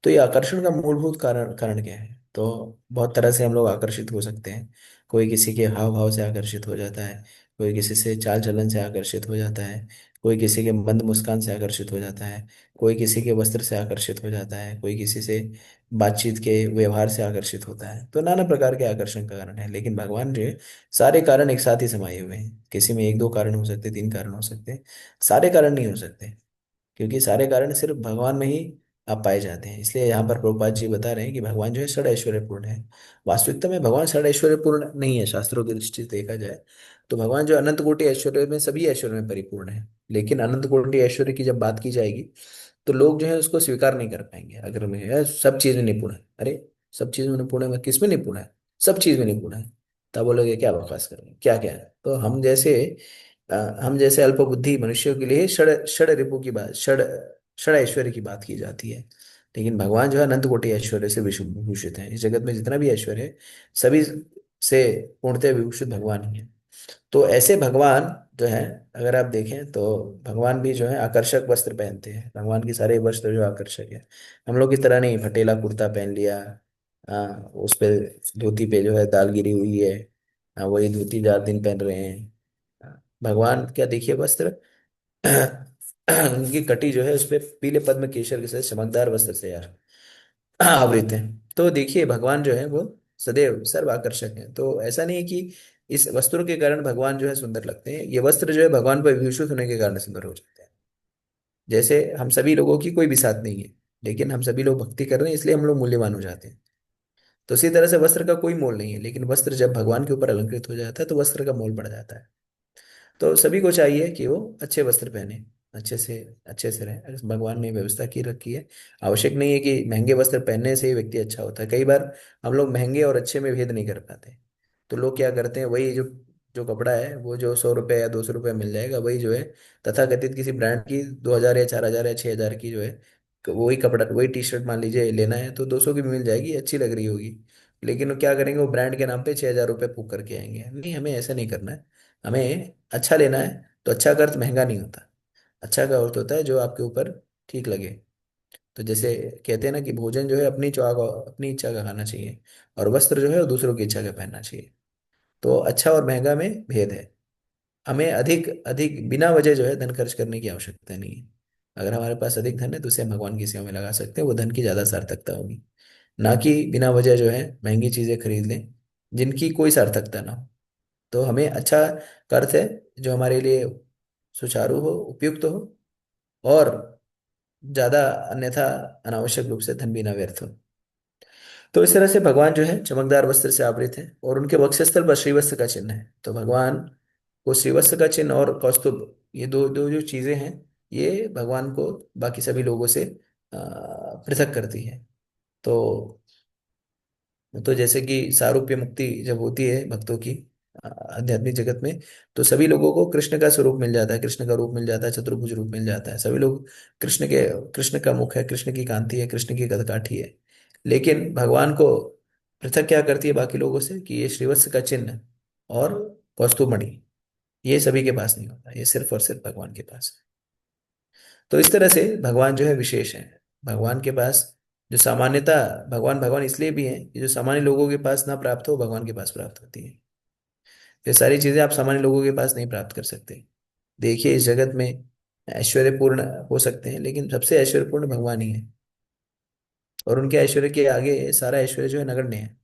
तो ये आकर्षण का मूलभूत कारण कारण क्या है? तो बहुत तरह से हम लोग आकर्षित हो सकते हैं। कोई किसी के हाव भाव से आकर्षित हो जाता है, कोई किसी से चाल चलन से आकर्षित हो जाता है, कोई किसी के मंद मुस्कान से आकर्षित हो जाता है, कोई किसी के वस्त्र से आकर्षित हो जाता है, कोई किसी से बातचीत के व्यवहार से आकर्षित होता है। तो नाना प्रकार के आकर्षण का कारण है। लेकिन भगवान जो है, सारे कारण एक साथ ही समाये हुए हैं। किसी में एक दो कारण हो सकते, तीन कारण हो सकते, सारे कारण नहीं हो सकते, क्योंकि सारे कारण सिर्फ भगवान में ही आप पाए जाते हैं। इसलिए यहाँ पर प्रभुपाद जी बता रहे हैं कि भगवान जो है षड ऐश्वर्यपूर्ण है। वास्तविकता में भगवान षड ऐश्वर्यपूर्ण नहीं है। शास्त्रों की दृष्टि से देखा जाए तो भगवान जो अनंत कोटि ऐश्वर्य में, सभी ऐश्वर्य में परिपूर्ण है। लेकिन अनंत कोटि ऐश्वर्य की जब बात की जाएगी तो लोग जो है उसको स्वीकार नहीं कर पाएंगे। अगर मैं सब चीज में निपुण है, अरे सब चीज में निपुण है, मैं किस में निपुण है? सब चीज में निपुण है। तब बोलोगे क्या बकवास कर रहे हैं, क्या क्या है? तो हम जैसे अल्पबुद्धि मनुष्यों के लिए षड षड रिपु की बात, षड षड ऐश्वर्य की बात की जाती है। लेकिन भगवान जो है अनंत कोटि ऐश्वर्य से विभूषित है। इस जगत में जितना भी ऐश्वर्य है, सभी से पूर्णतः विभूषित भगवान ही है। तो ऐसे भगवान जो है, अगर आप देखें तो भगवान भी जो है आकर्षक वस्त्र पहनते हैं। भगवान के सारे वस्त्र जो आकर्षक है, हम लोग की तरह नहीं फटेला कुर्ता पहन लिया, उस पे धोती पे जो है दाल गिरी हुई है, वही धोती 4 दिन पहन रहे हैं। भगवान क्या देखिए वस्त्र उनकी कटी जो है उस पे पीले पद्म केशर के साथ चमकदार वस्त्र से यार आवृत है। तो देखिए भगवान जो है वो सदैव सर्व आकर्षक है। तो ऐसा नहीं है कि इस वस्त्रों के कारण भगवान जो है सुंदर लगते हैं, ये वस्त्र जो है भगवान पर विभूषित होने के कारण सुंदर हो जाते हैं। जैसे हम सभी लोगों की कोई भी साथ नहीं है, लेकिन हम सभी लोग भक्ति कर रहे हैं इसलिए हम लोग मूल्यवान हो जाते हैं। तो इसी तरह से वस्त्र का कोई मोल नहीं है, लेकिन वस्त्र जब भगवान के ऊपर अलंकृत हो जाता है तो वस्त्र का मोल बढ़ जाता है। तो सभी को चाहिए कि वो अच्छे वस्त्र पहने, अच्छे से रहे। भगवान ने व्यवस्था की रखी है। आवश्यक नहीं है कि महंगे वस्त्र पहनने से ही व्यक्ति अच्छा होता है। कई बार हम लोग महंगे और अच्छे में भेद नहीं कर पाते। तो लोग क्या करते हैं, वही जो जो कपड़ा है वो जो 100 रुपये या 200 रुपये मिल जाएगा, वही जो है तथाकथित किसी ब्रांड की 2,000 या 4,000 या 6,000 की जो है, वही कपड़ा वही टी शर्ट मान लीजिए लेना है तो 200 की भी मिल जाएगी, अच्छी लग रही होगी। लेकिन वो क्या करेंगे, वो ब्रांड के नाम पे 6,000 रुपये फूक करके आएंगे। नहीं, हमें ऐसा नहीं करना है। हमें अच्छा लेना है। तो अच्छा का अर्थ महंगा नहीं होता। अच्छा का अर्थ होता है जो आपके ऊपर ठीक लगे। तो जैसे कहते हैं ना कि भोजन जो है अपनी इच्छा का खाना चाहिए, और वस्त्र जो है वो दूसरों की इच्छा का पहनना चाहिए। तो अच्छा और महंगा में भेद है। हमें अधिक अधिक बिना वजह जो है धन खर्च करने की आवश्यकता नहीं है। अगर हमारे पास अधिक धन है तो उसे हम भगवान की सेवा में लगा सकते हैं, वो धन की ज्यादा सार्थकता होगी। ना कि बिना वजह जो है महंगी चीजें खरीद लें जिनकी कोई सार्थकता ना हो। तो हमें अच्छा का अर्थ है जो हमारे लिए सुचारू हो, उपयुक्त हो, और ज्यादा अन्यथा अनावश्यक रूप से धन भी ना व्यर्थ हो। तो इस तरह से भगवान जो है चमकदार वस्त्र से आवृत है, और उनके वक्षस्थल पर श्रीवत्स का चिन्ह है। तो भगवान को श्रीवत्स का चिन्ह और कौस्तुभ, ये दो दो जो चीजें हैं, ये भगवान को बाकी सभी लोगों से पृथक करती है। तो जैसे कि सारूप्य मुक्ति जब होती है भक्तों की आध्यात्मिक जगत में, तो सभी लोगों को कृष्ण का स्वरूप मिल जाता है, कृष्ण का रूप मिल जाता है, चतुर्भुज रूप मिल जाता है। सभी लोग कृष्ण का मुख है, कृष्ण की कांति है, कृष्ण की कदकाठी है। लेकिन भगवान को पृथक क्या करती है बाकी लोगों से, कि ये श्रीवत्स का चिन्ह और कौस्तुभमणि, ये सभी के पास नहीं होता, ये सिर्फ और सिर्फ भगवान के पास है। तो इस तरह से भगवान जो है विशेष है। भगवान के पास जो सामान्यता, भगवान भगवान इसलिए भी है कि जो सामान्य लोगों के पास ना प्राप्त हो, भगवान के पास प्राप्त होती है। ये सारी चीजें आप सामान्य लोगों के पास नहीं प्राप्त कर सकते। देखिए, इस जगत में ऐश्वर्यपूर्ण हो सकते हैं, लेकिन सबसे ऐश्वर्यपूर्ण भगवान ही है। और उनके ऐश्वर्य के आगे सारा ऐश्वर्य जो है नगण्य है।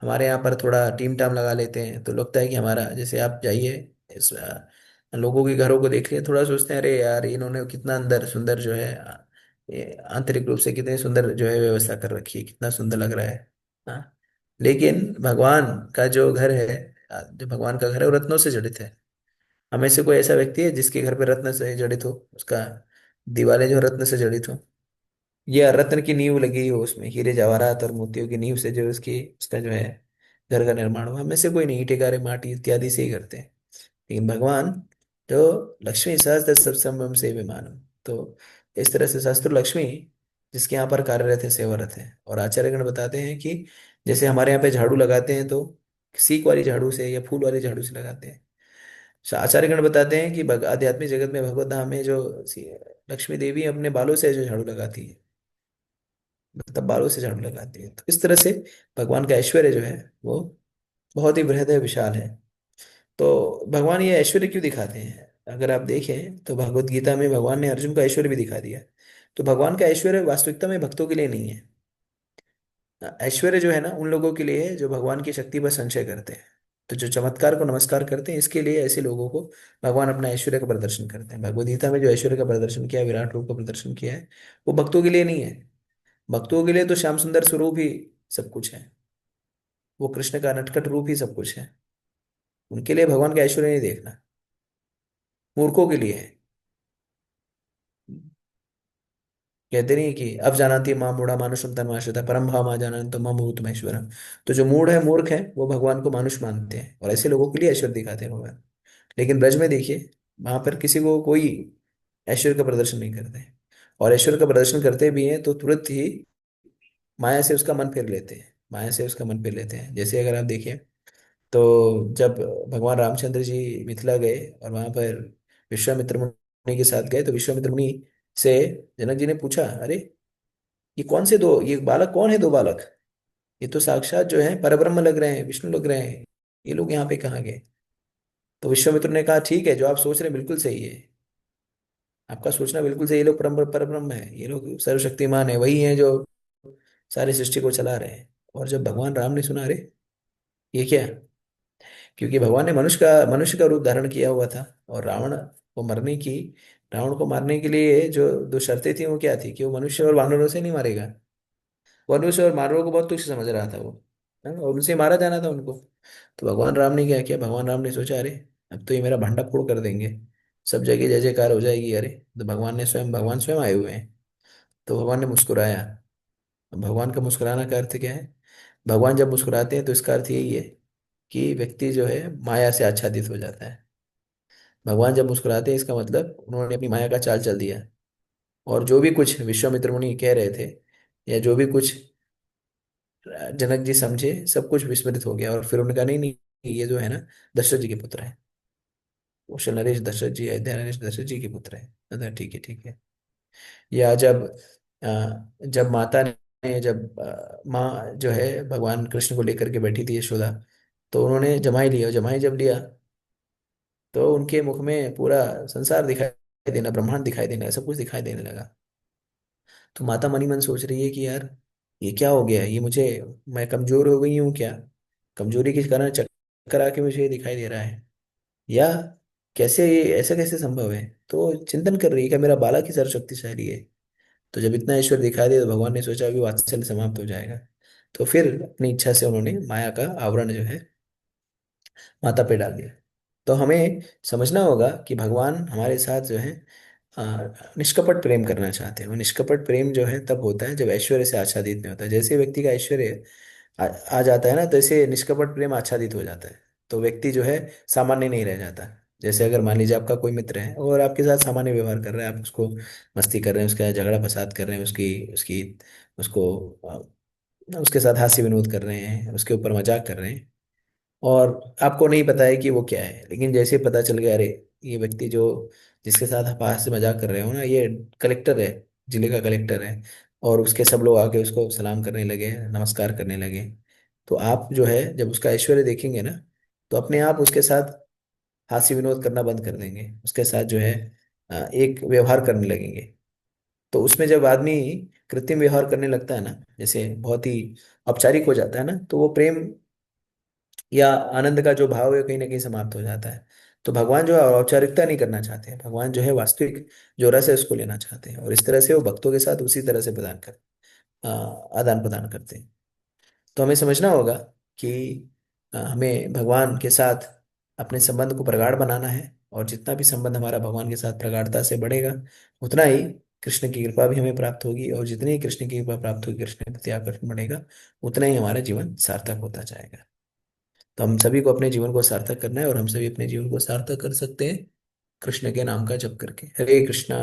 हमारे यहाँ पर थोड़ा टीम टाम लगा लेते हैं तो लगता है कि हमारा, जैसे आप जाइए इस लोगों के घरों को देख लिए, थोड़ा सोचते हैं अरे यार इन्होंने कितना अंदर सुंदर जो है, ये आंतरिक रूप से कितने सुंदर जो है व्यवस्था कर रखी है, कितना सुंदर लग रहा है। हाँ, लेकिन भगवान का जो घर है, जो भगवान का घर है वो रत्नों से जड़ित है। हमें से कोई ऐसा व्यक्ति है जिसके घर पे रत्न से जड़ित हो, उसका दीवारें जो रत्न से जड़ित हो, या रत्न की नींव लगी हो, उसमें हीरे जवाहरात और मोतियों की नींव से जो उसकी उसका जो है घर का निर्माण हुआ। हमें से कोई नहीं, ईंटें माटी इत्यादि से ही करते हैं। लेकिन भगवान जो लक्ष्मी सहस्त्र सत्संगम से विमानम, तो इस तरह से शास्त्र लक्ष्मी जिसके यहाँ पर कार्यरत है, सेवारत है। और आचार्यगण बताते हैं कि जैसे हमारे यहाँ पे झाड़ू लगाते हैं तो सीक वाली झाड़ू से या फूल वाली झाड़ू से लगाते हैं। आचार्यगण बताते हैं कि आध्यात्मिक जगत में भगवत धाम में जो लक्ष्मी देवी अपने बालों से जो झाड़ू लगाती है, मतलब बालों से झाड़ू लगाती है। तो इस तरह से भगवान का ऐश्वर्य जो है वो बहुत ही बृहद है, विशाल है। तो भगवान ये ऐश्वर्य क्यों दिखाते हैं, अगर आप देखें तो भगवत गीता में भगवान ने अर्जुन का ऐश्वर्य भी दिखा दिया। तो भगवान का ऐश्वर्य वास्तविकता में भक्तों के लिए नहीं है। ऐश्वर्य जो है ना, उन लोगों के लिए है जो भगवान की शक्ति पर संशय करते हैं। तो जो चमत्कार को नमस्कार करते हैं, इसके लिए ऐसे लोगों को भगवान अपना ऐश्वर्य का प्रदर्शन करते हैं। भगवद गीता में जो ऐश्वर्य का प्रदर्शन किया, विराट रूप का प्रदर्शन किया है, वो भक्तों के लिए नहीं है। भक्तों के लिए तो श्याम सुंदर स्वरूप ही सब कुछ है, वो कृष्ण का नटखट रूप ही सब कुछ है। उनके लिए भगवान का ऐश्वर्य नहीं देखना, मूर्खों के लिए है। कहते नहीं कि अब जानाति माँ मूढ़ा मानुषम तन्माश्रिता परम भाव जाना तो मम भूत महेश्वरम। तो जो मूढ़ है, मूर्ख है, वो भगवान को मानुष मानते हैं, और ऐसे लोगों के लिए ऐश्वर्य दिखाते हैं भगवान। लेकिन ब्रज में देखिए, वहां पर किसी को कोई ऐश्वर्य का प्रदर्शन नहीं करते हैं। और ऐश्वर्य का प्रदर्शन करते भी हैं तो तुरंत ही माया से उसका मन फेर लेते हैं, माया से उसका मन फेर लेते हैं। जैसे अगर आप देखिए, तो जब भगवान रामचंद्र जी मिथिला गए और वहां पर विश्वामित्र मुनि के साथ गए, तो विश्वामित्र मुनि से जनक जी ने पूछा, अरे ये बालक कौन है, दो बालक, ये तो साक्षात जो है परब्रह्म लग रहे हैं, विष्णु लग रहे हैं, ये लोग यहाँ पे कहाँ गए। तो विश्वामित्र ने कहा, ठीक है, जो आप सोच रहे हैं बिल्कुल सही है, आपका सोचना बिल्कुल सही, ये लोग परम परब्रह्म है, ये लोग सर्वशक्तिमान है, वही है जो सारी सृष्टि को चला रहे हैं। और जब भगवान राम ने सुना, अरे ये क्या, क्योंकि भगवान ने मनुष्य का रूप धारण किया हुआ था, और रावण को मारने के लिए जो दो शर्तें थी वो क्या थी, कि वो मनुष्य और वानरों से नहीं मारेगा। मनुष्य और वानरों को बहुत तुच्छ समझ रहा था वो, है ना? और उनसे मारा जाना था उनको। तो भगवान राम ने क्या किया, भगवान राम ने सोचा, अरे अब तो ये मेरा भंडा फोड़ कर देंगे, सब जगह जय जयकार हो जाएगी। अरे तो भगवान स्वयं आए हुए हैं। तो भगवान ने मुस्कुराया। भगवान का मुस्कुराना का अर्थ क्या है? भगवान जब मुस्कुराते हैं तो इसका अर्थ यही है कि व्यक्ति जो है माया से आच्छादित हो जाता है। भगवान जब मुस्कुराते हैं इसका मतलब उन्होंने अपनी माया का चाल चल दिया। और जो भी कुछ विश्वामित्र मुनि कह रहे थे, या जो भी कुछ जनक जी समझे, सब कुछ विस्मृत हो गया। और फिर उन्होंने कहा नहीं नहीं, ये जो है ना दशरथ जी के पुत्र है। कौशल नरेश दशरथ जी, अयोध्या नरेश दशरथ जी के पुत्र है। अतः ठीक है ठीक है। या जब माता ने, जब माँ जो है भगवान कृष्ण को लेकर के बैठी थी यशोदा, तो उन्होंने जमाई लिया। और जमाई जब लिया तो उनके मुख में पूरा संसार दिखाई देना, ब्रह्मांड दिखाई देना, सब कुछ दिखाई देने लगा। तो माता मनी मन सोच रही है कि यार ये क्या हो गया, ये मुझे, मैं कमजोर हो गई हूँ क्या? कमजोरी के कारण चक्कर आके मुझे ये दिखाई दे रहा है, या कैसे ये ऐसा कैसे संभव है? तो चिंतन कर रही है कि मेरा बालक ही सर्वशक्तिशाली है। तो जब इतना ईश्वर दिखाई दिया तो भगवान ने सोचा कि वात्सल्य समाप्त हो जाएगा। तो फिर अपनी इच्छा से उन्होंने माया का आवरण जो है माता पे डाल दिया। तो हमें समझना होगा कि भगवान हमारे साथ जो है अ, निष्कपट प्रेम करना चाहते हैं। और निष्कपट प्रेम जो है तब होता है जब ऐश्वर्य से आच्छादित नहीं होता है। जैसे व्यक्ति का ऐश्वर्य आ जाता है ना, तो ऐसे निष्कपट प्रेम आच्छादित हो जाता है। तो व्यक्ति जो है सामान्य नहीं रह जाता। जैसे अगर मान लीजिए आपका कोई मित्र है और आपके साथ सामान्य व्यवहार कर रहा है, आप उसको मस्ती कर रहे हैं, उसका झगड़ा फसाद कर रहे हैं, उसकी उसकी उसको उसके साथ हास्य विनोद कर रहे हैं, उसके ऊपर मजाक कर रहे हैं, और आपको नहीं पता है कि वो क्या है। लेकिन जैसे ही पता चल गया, अरे ये व्यक्ति जो जिसके साथ आप हाथ से मजाक कर रहे हो ना, ये कलेक्टर है, जिले का कलेक्टर है, और उसके सब लोग आके उसको सलाम करने लगे, नमस्कार करने लगे, तो आप जो है जब उसका ऐश्वर्य देखेंगे ना, तो अपने आप उसके साथ हास्य विनोद करना बंद कर देंगे, उसके साथ जो है एक व्यवहार करने लगेंगे। तो उसमें जब आदमी कृत्रिम व्यवहार करने लगता है ना, जैसे बहुत ही औपचारिक हो जाता है ना, तो वो प्रेम या आनंद का जो भाव है कहीं ना कहीं समाप्त हो जाता है। तो भगवान जो है औपचारिकता नहीं करना चाहते हैं, भगवान जो है वास्तविक जो रस है उसको लेना चाहते हैं। और इस तरह से वो भक्तों के साथ उसी तरह से आदान प्रदान करते हैं। तो हमें समझना होगा कि हमें भगवान के साथ अपने संबंध को प्रगाढ़ बनाना है। और जितना भी संबंध हमारा भगवान के साथ प्रगाढ़ता से बढ़ेगा, उतना ही कृष्ण की कृपा भी हमें प्राप्त होगी। और जितनी ही कृष्ण की कृपा प्राप्त होगी, कृष्ण के प्रति आकर्षण बढ़ेगा, उतना ही हमारा जीवन सार्थक होता जाएगा। तो हम सभी को अपने जीवन को सार्थक करना है, और हम सभी अपने जीवन को सार्थक कर सकते हैं कृष्ण के नाम का जप करके। हरे कृष्णा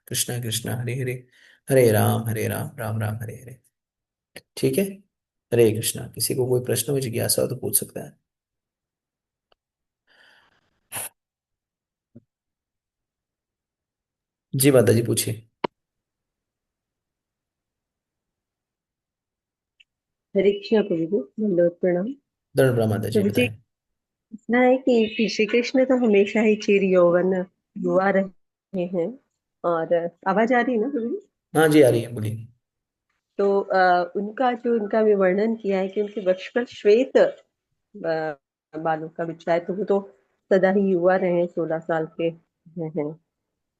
कृष्णा कृष्णा हरे हरे, हरे राम राम राम हरे हरे। ठीक है। हरे कृष्णा। किसी को कोई प्रश्न हो, जिज्ञासा हो तो पूछ सकता है। जी माता जी पूछिए। हरे कृष्णा प्रभु जी, दंडवत प्रणाम। दंड प्रणाम माता जी, प्रभु जी, बताएं। इतना है कि श्री कृष्ण तो हमेशा ही चिर यौवन युवा रहे हैं। और आवाज आ रही है ना प्रभु जी? हाँ जी, आ रही है, बोलिए। तो उनका जो उनका भी वर्णन किया है कि उनके वक्ष पर श्वेत बालों का बिछा है, तो वो तो सदा ही युवा रहे, 16 साल के हैं।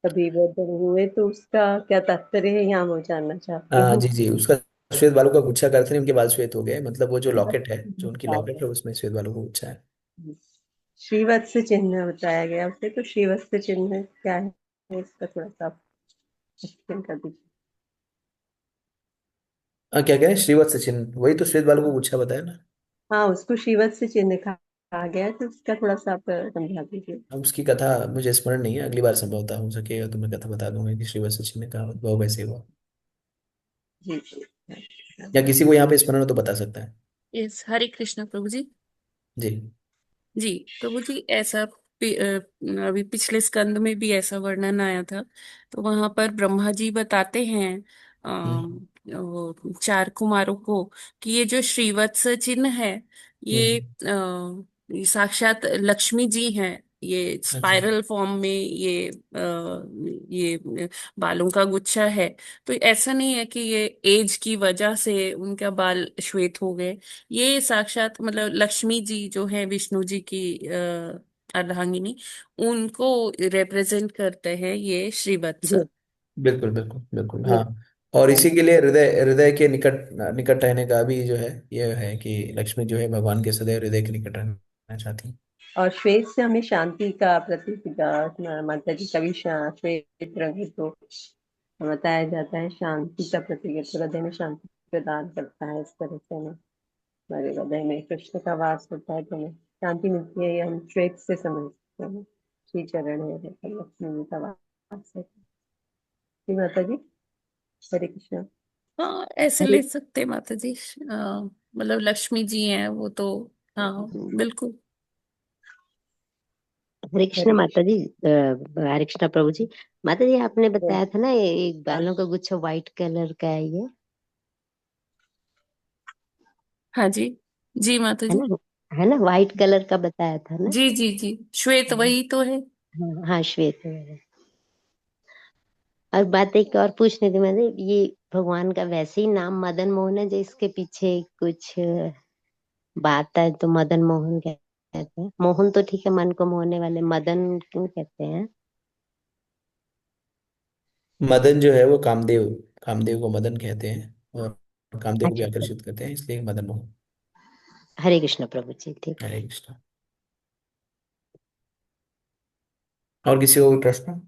अभी वो बड़े हुए, तो उसका क्या तात्पर्य है, यहाँ वो जानना चाहती हाँ हूँ। जी जी, उसका श्वेत बालों का गुच्छा करते नहीं, उनके बाल श्वेत हो गए, मतलब वो जो लॉकेट है, जो उनकी आ लॉकेट गया। है उसमें श्वेत बालों का गुच्छा है। श्रीवत्स चिन्ह बताया गया उसे, तो श्रीवत्स चिन्ह क्या है, इसका थोड़ा सा एक्सप्लेन कर दीजिए। हाँ, क्या कह रहे हैं? श्रीवत्स चिन्ह, वही तो श्वेत बालों का गुच्छा बताया ना। हाँ, उसको श्रीवत्स चिन्ह कहा गया है, तो उसका थोड़ा सा आप समझा दीजिए। अब उसकी कथा मुझे स्मरण नहीं है, अगली बार संभवतः हो सकेगा तो मैं कथा बता दूंगा कि श्रीवत्स चिन्ह का उद्भव कैसे हुआ। जी जी। या किसी को यहाँ पे स्मरण हो तो बता सकता है। यस, हरे कृष्ण प्रभु जी। जी। जी प्रभु जी, ऐसा अभी पिछले स्कंद में भी ऐसा वर्णन आया था। तो वहां पर ब्रह्मा जी बताते हैं हम्म वो चार कुमारों को कि ये जो श्रीवत्स चिन्ह है, ये हम्म। ये साक्षात लक्ष्मी जी हैं। ये अच्छा। स्पाइरल फॉर्म में ये बालों का गुच्छा है। तो ऐसा नहीं है कि ये एज की वजह से उनका बाल श्वेत हो गए। ये साक्षात मतलब लक्ष्मी जी जो है विष्णु जी की अर्धांगिनी, उनको रिप्रेजेंट करते हैं ये श्रीवत्स। बिल्कुल बिल्कुल बिल्कुल, ये हाँ। और इसी के लिए हृदय हृदय के निकट निकट रहने का भी जो है ये है कि लक्ष्मी जो है भगवान के सदैव हृदय के निकट रहना चाहती है। और श्वेत से हमें शांति का प्रतीक माता जी का भी श्वेत रंग है, तो बताया जाता है शांति का प्रतीक है, तो हृदय में शांति प्रदान करता है। इस तरह से हमें हमारे हृदय में कृष्ण का वास होता है तो हमें शांति मिलती है। ये हम श्वेत से समझ सकते हैं। श्री चरण है, लक्ष्मी जी का वास है। जी माता जी, हरे कृष्ण। हाँ, ऐसे हरे ले सकते हैं माता जी। मतलब लक्ष्मी जी हैं वो तो। हाँ, बिल्कुल। हरे कृष्ण हरे माता जी। हरे कृष्ण प्रभु जी। माता जी आपने कृष्ण। बताया था ना ये बालों का गुच्छा व्हाइट कलर का है ये, हाँ जी। जी माता है जी। ना? है ना, व्हाइट कलर का बताया था ना? जी जी जी, श्वेत वही तो है। हाँ हाँ, श्वेत है। और बात एक और पूछनी थी मैंने, ये भगवान का वैसे ही नाम मदन मोहन है जो इसके पीछे कुछ बात है तो मदन मोहन कहते हैं? मोहन तो ठीक है, मन को मोहने वाले, मदन क्यों कहते हैं? मदन जो है वो कामदेव, कामदेव को मदन कहते हैं, और कामदेव को भी अच्छा, आकर्षित करते हैं, इसलिए मदन मोहन। हरे कृष्ण प्रभु जी, ठीक है। हरे कृष्ण। और किसी को कोई प्रश्न?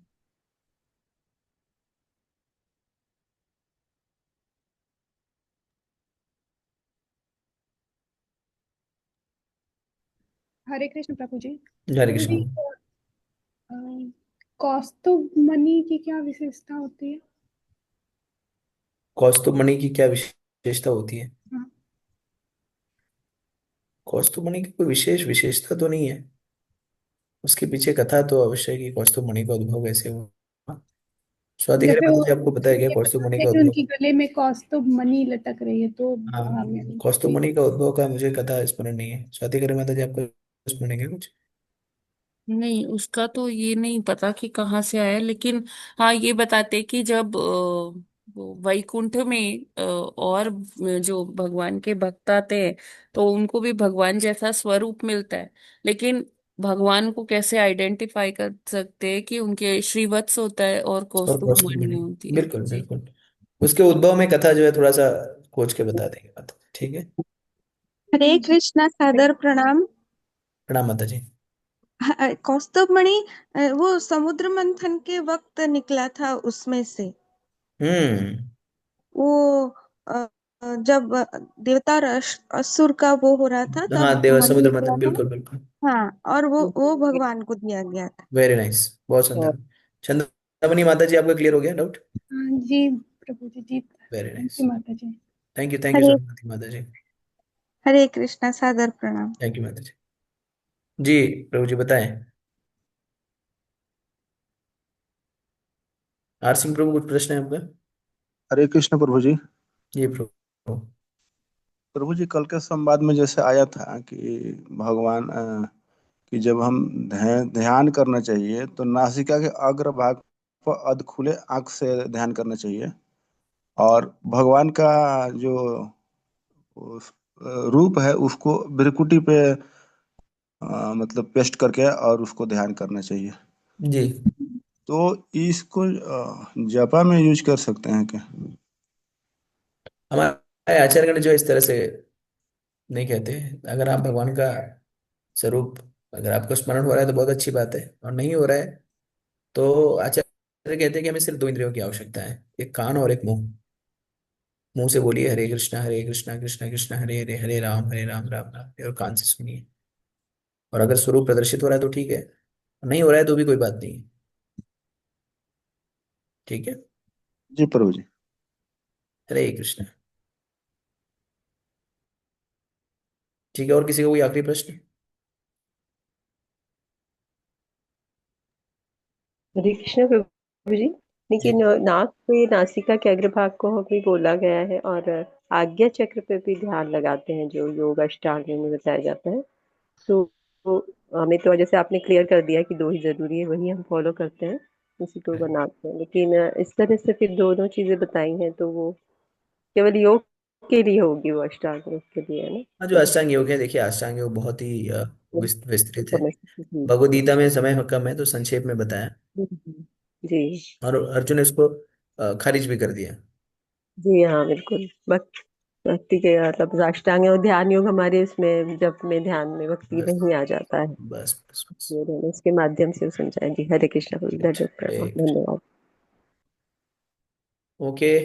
हरे कृष्ण प्रभु जी। हरे प्रभु कृष्ण। जी, अ, कौस्तुभ मणि की क्या विशेषता होती है? कौस्तुभ मणि की क्या विशेषता होती है? हाँ, कौस्तुभ मणि की कोई विशेष विशेषता तो नहीं है, उसके पीछे कथा तो अवश्य है कि कौस्तुभ मणि का उद्भव कैसे हुआ। स्वाति जैसे माता वो जी आपको पता है क्या ये कौस्तुभ मणि बताते का हैं कि उद्भव? उनकी गले में कौस्तुभ मणि लटक रही है, तो हाँ, मैंने कौस्तुभ कोई। मणि का उद्भव का मुझे कथा स्मरण नहीं है। स्वाति माता जी आपको स्मरण है क्या कुछ? नहीं, उसका तो ये नहीं पता कि कहाँ से आया, लेकिन हाँ ये बताते कि जब वो वैकुंठ में और जो भगवान के भक्त आते हैं तो उनको भी भगवान जैसा स्वरूप मिलता है, लेकिन भगवान को कैसे आइडेंटिफाई कर सकते हैं कि उनके श्रीवत्स होता है और और कौस्तुभ कौस्तुभ मणि मणि, होती है। बिल्कुल जी। बिल्कुल। उसके उद्भव में कथा जो है थोड़ा सा खोज के बता देंगे बात, ठीक है? हरे कृष्णा, सादर प्रणाम। प्रणाम माता जी। कौस्तुभ मणि वो समुद्र मंथन के वक्त निकला था उसमें से। हम्म। वो अ, जब देवता और असुर का वो हो रहा था हाँ, तब देव मणि समुद्र निकला मंथन, था। बिल्कुल बिल्कुल। हाँ, और वो भगवान को दिया गया था। वेरी नाइस, बहुत सुंदर। चंद्रमणि माता जी आपका क्लियर हो गया डाउट? हाँ जी प्रभु जी, जी वेरी थैंक नाइस। यू माता जी। थैंक यू हरे स्वाति माता जी। हरे कृष्णा, सादर प्रणाम। थैंक यू माता जी। जी प्रभु जी बताएं। आर सिंह प्रभु कुछ प्रश्न है आपका? हरे कृष्ण प्रभु जी। जी प्रभु। प्रभु जी, कल के संवाद में जैसे आया था कि भगवान कि जब हम ध्यान करना चाहिए तो नासिका के अग्र भाग पर अध खुले आंख से ध्यान करना चाहिए, और भगवान का जो उस, रूप है उसको भ्रिकुटी पे मतलब पेस्ट करके और उसको ध्यान करना चाहिए। जी, तो इसको जपा में यूज कर सकते हैं क्या? हमारे आचार्यगण जो इस तरह से नहीं कहते। अगर आप भगवान का स्वरूप, अगर आपको स्मरण हो रहा है तो बहुत अच्छी बात है, और नहीं हो रहा है तो आचार्य कहते हैं कि हमें सिर्फ दो इंद्रियों की आवश्यकता है, एक कान और एक मुंह। मुंह से बोलिए हरे कृष्णा कृष्णा कृष्णा हरे हरे, हरे राम राम राम, और कान से सुनिए। और अगर स्वरूप प्रदर्शित हो रहा है तो ठीक है, नहीं हो रहा है तो भी कोई बात नहीं है, ठीक है? जी प्रभु जी। हरे कृष्ण। ठीक है, और किसी का कोई आखिरी प्रश्न? हरे कृष्ण प्रभु जी। जी। लेकिन नाक पे नासिका के अग्रभाग को भी बोला गया है, और आज्ञा चक्र पे भी ध्यान लगाते हैं जो योग अष्टांग में बताया जाता है। तो हमें तो जैसे आपने क्लियर कर दिया कि दो ही जरूरी है, वही हम फॉलो करते हैं, उसी को बनाते हैं। लेकिन इस तरह से फिर दोनों चीजें बताई हैं तो वो केवल योग के लिए होगी, वो अष्टांग योग के लिए है ना? हाँ, जो अष्टांग योग है, देखिए अष्टांग योग बहुत ही विस्तृत है। भगवद जी। गीता में समय कम है तो संक्षेप में बताया, जी। और अर्जुन ने इसको खारिज भी कर दिया। जी हाँ, बिल्कुल। बस भक्ति के मतलब साष्टांग और ध्यान योग हमारे इसमें जप में ध्यान में भक्ति बस नहीं आ जाता है। बस बस बस। ये दोनों इसके माध्यम से समझाएं जी। हरे कृष्णा प्रभु, हरे दंडवत प्रणाम, कृष्ण। धन्यवाद। ओके,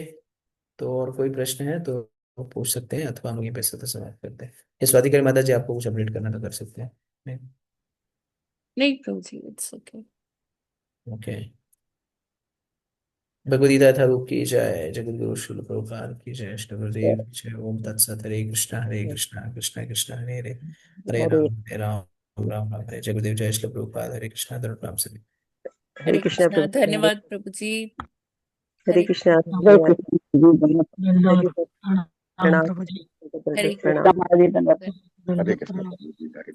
तो और कोई प्रश्न है तो पूछ सकते हैं, अथवा हम यहीं पे सत्र समाप्त करते हैं। ये स्वातिकारी माता जी, आपको कुछ अपडेट करना तो कर सकते हैं। नहीं? नहीं प्रभु जी, इट्स ओके। ओके। भगवदगीता यथारूप की जय, जगद्गुरु श्रील प्रभुपाद की जय, श्री गुरुदेव की जय। ओम तत्सत। हरे कृष्णा कृष्णा कृष्णा हरे हरे, हरे हरे राम राम राम हरे। जगदेव जय श्री प्रभुपाद। हरे कृष्णा धन्यवाद सभी। हरे हरे कृष्णा कृष्णा, प्रभु, धन्यवाद प्रभु जी। हरे हरे कृष्णा, हरे धन्यवाद। कृष्ण दंडवत प्रणाम प्रणाम, प्रभु जी। हरे प्रणाम। कृष्ण महाराज जी, धन्यवाद। हरे दंडवत कृष्ण प्रणाम। प्रभु जी, हरे